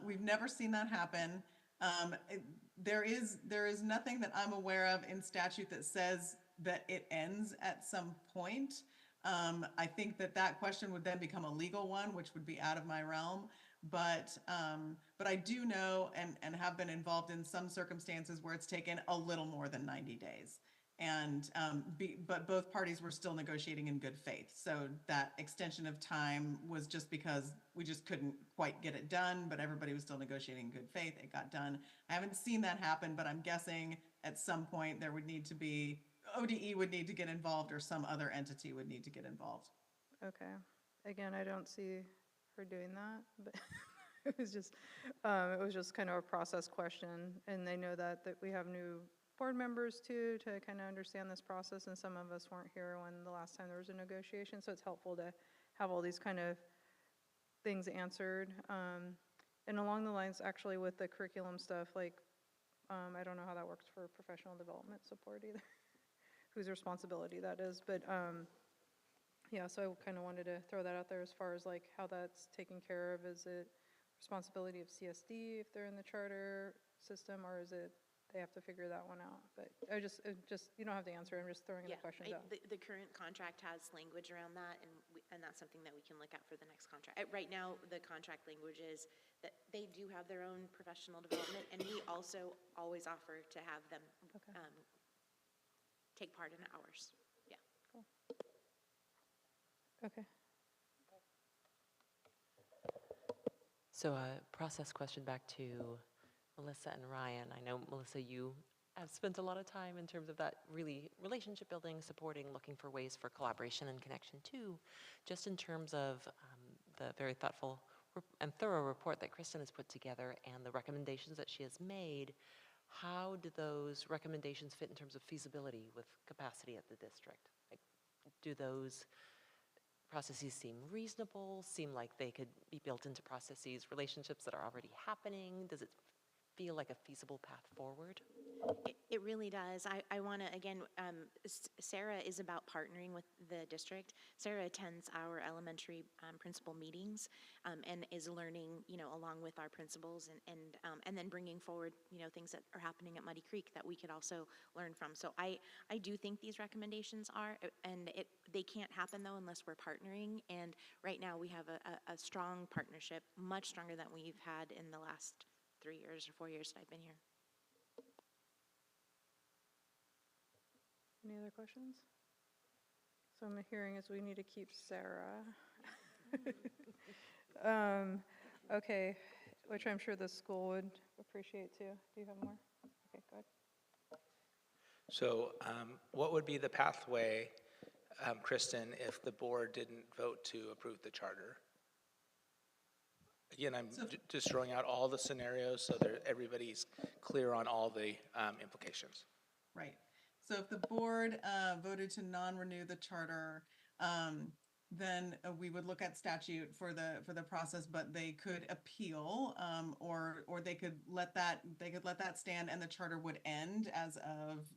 We've never seen that happen. There is nothing that I'm aware of in statute that says that it ends at some point. I think that question would then become a legal one, which would be out of my realm. But I do know and have been involved in some circumstances where it's taken a little more than 90 days. And but both parties were still negotiating in good faith. So that extension of time was just because we just couldn't quite get it done, but everybody was still negotiating in good faith. It got done. I haven't seen that happen, but I'm guessing at some point there would need to be, ODE would need to get involved, or some other entity would need to get involved. Okay. Again, I don't see her doing that, but it was just kind of a process question. And I know that we have new board members too, to kind of understand this process, and some of us weren't here when the last time there was a negotiation, so it's helpful to have all these kind of things answered. And along the lines, actually, with the curriculum stuff, like, I don't know how that works for professional development support either, whose responsibility that is, but yeah, so I kind of wanted to throw that out there as far as like how that's taken care of. Is it responsibility of CSD if they're in the charter system, or is it they have to figure that one out? But I just you don't have to answer. I'm just throwing the questions out. The current contract has language around that, and that's something that we can look at for the next contract. Right now, the contract language is that they do have their own professional development, and we also always offer to have them take part in ours. Yeah. Cool. Okay. So a process question back to Melissa and Ryan. I know, Melissa, you have spent a lot of time in terms of that really relationship building, supporting, looking for ways for collaboration and connection too. Just in terms of the very thoughtful and thorough report that Kristen has put together and the recommendations that she has made, how do those recommendations fit in terms of feasibility with capacity at the district? Like, do those processes seem reasonable, seem like they could be built into processes, relationships that are already happening? Does it feel like a feasible path forward? It really does. I want to, again, Sarah is about partnering with the district. Sarah attends our elementary principal meetings and is learning, along with our principals and then bringing forward, things that are happening at Muddy Creek that we could also learn from. So I do think these recommendations are, and they can't happen though unless we're partnering. And right now we have a strong partnership, much stronger than we've had in the last 3 years or 4 years that I've been here. Any other questions? So I'm hearing is we need to keep Sarah. Okay, which I'm sure the school would appreciate too. Do you have more? Okay, go ahead. So what would be the pathway, Kristen, if the board didn't vote to approve the charter? Again, I'm just throwing out all the scenarios so that everybody's clear on all the implications. Right. So if the board voted to non-renew the charter, then we would look at statute for the process, but they could appeal, or they could let that stand, and the charter would end as of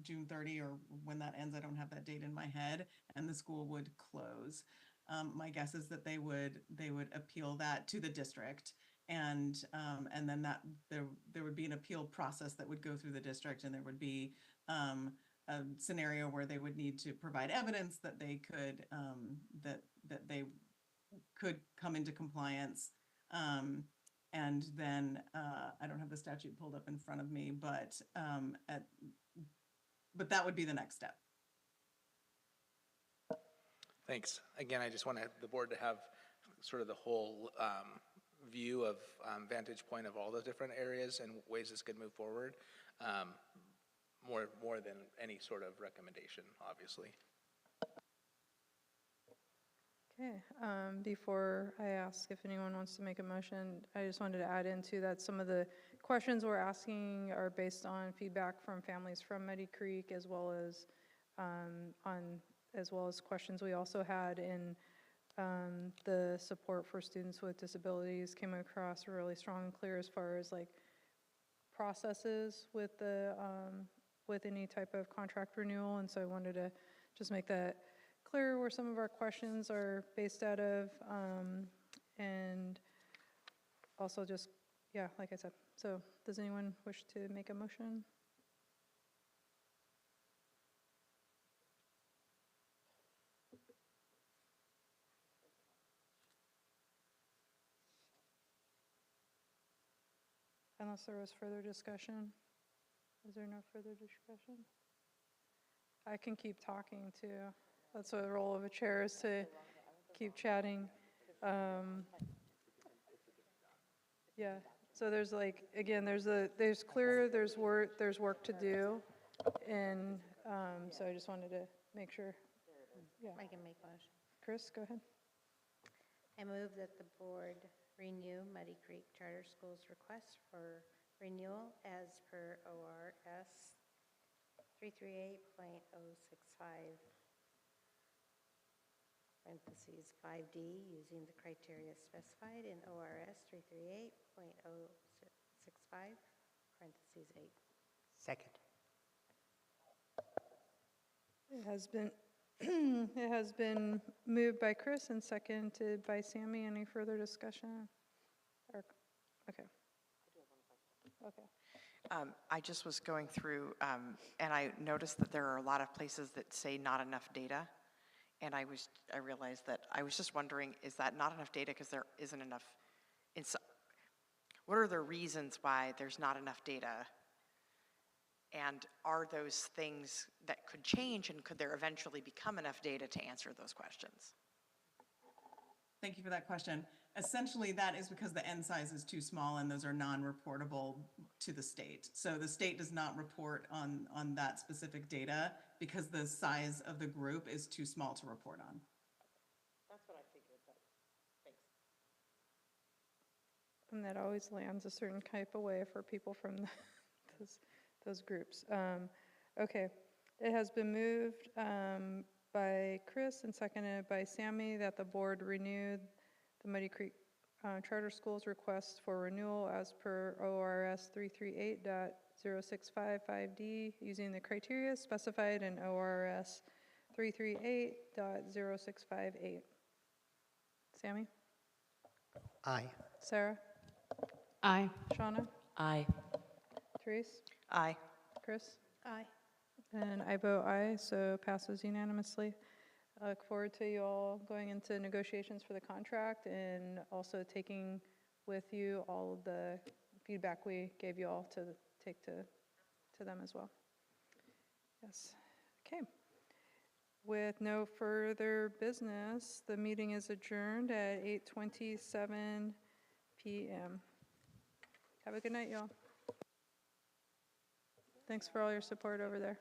June 30, or when that ends. I don't have that date in my head, and the school would close. My guess is that they would appeal that to the district, and then that there would be an appeal process that would go through the district, and there would be a scenario where they would need to provide evidence that they could that they could come into compliance, and then I don't have the statute pulled up in front of me, but that would be the next step. Thanks. Again, I just want the board to have sort of the whole view of vantage point of all the different areas and ways this could move forward, more than any sort of recommendation, obviously. Okay, before I ask if anyone wants to make a motion, I just wanted to add into that some of the questions we're asking are based on feedback from families from Muddy Creek, as well as questions we also had in the support for students with disabilities came across really strong and clear as far as like processes with with any type of contract renewal. And so I wanted to just make that clear where some of our questions are based out of, and also just, yeah, like I said. So does anyone wish to make a motion? Unless there was further discussion. Is there no further discussion? I can keep talking too. That's the role of a chair, is to keep chatting. Yeah, so there's like, again, there's work to do. And so I just wanted to make sure. Yeah. I can make motion. Chris, go ahead. I move that the board renew Muddy Creek Charter School's request for renewal as per ORS 338.065, parentheses 5D, using the criteria specified in ORS 338.065, parentheses 8. Second. It has been moved by Chris and seconded by Sammy. Any further discussion? Okay. Okay. I just was going through, and I noticed that there are a lot of places that say not enough data. And I realized that I was just wondering, is that not enough data because there isn't enough? What are the reasons why there's not enough data? And are those things that could change, and could there eventually become enough data to answer those questions? Thank you for that question. Essentially, that is because the N size is too small, and those are non-reportable to the state. So the state does not report on that specific data because the size of the group is too small to report on. That's what I figured, but thanks. And that always lands a certain type of way for people from those groups. Okay, it has been moved by Chris and seconded by Sammy that the board renewed the Muddy Creek Charter Schools request for renewal as per ORS 338.0655D using the criteria specified in ORS 338.0658. Sammy? Aye. Sarah? Aye. Shauna? Aye. Therese? Aye. Chris? Aye. And I vote aye, so passes unanimously. I look forward to you all going into negotiations for the contract and also taking with you all of the feedback we gave you all to take to them as well. Yes. Okay. With no further business, the meeting is adjourned at 8:27 p.m. Have a good night, y'all. Thanks for all your support over there.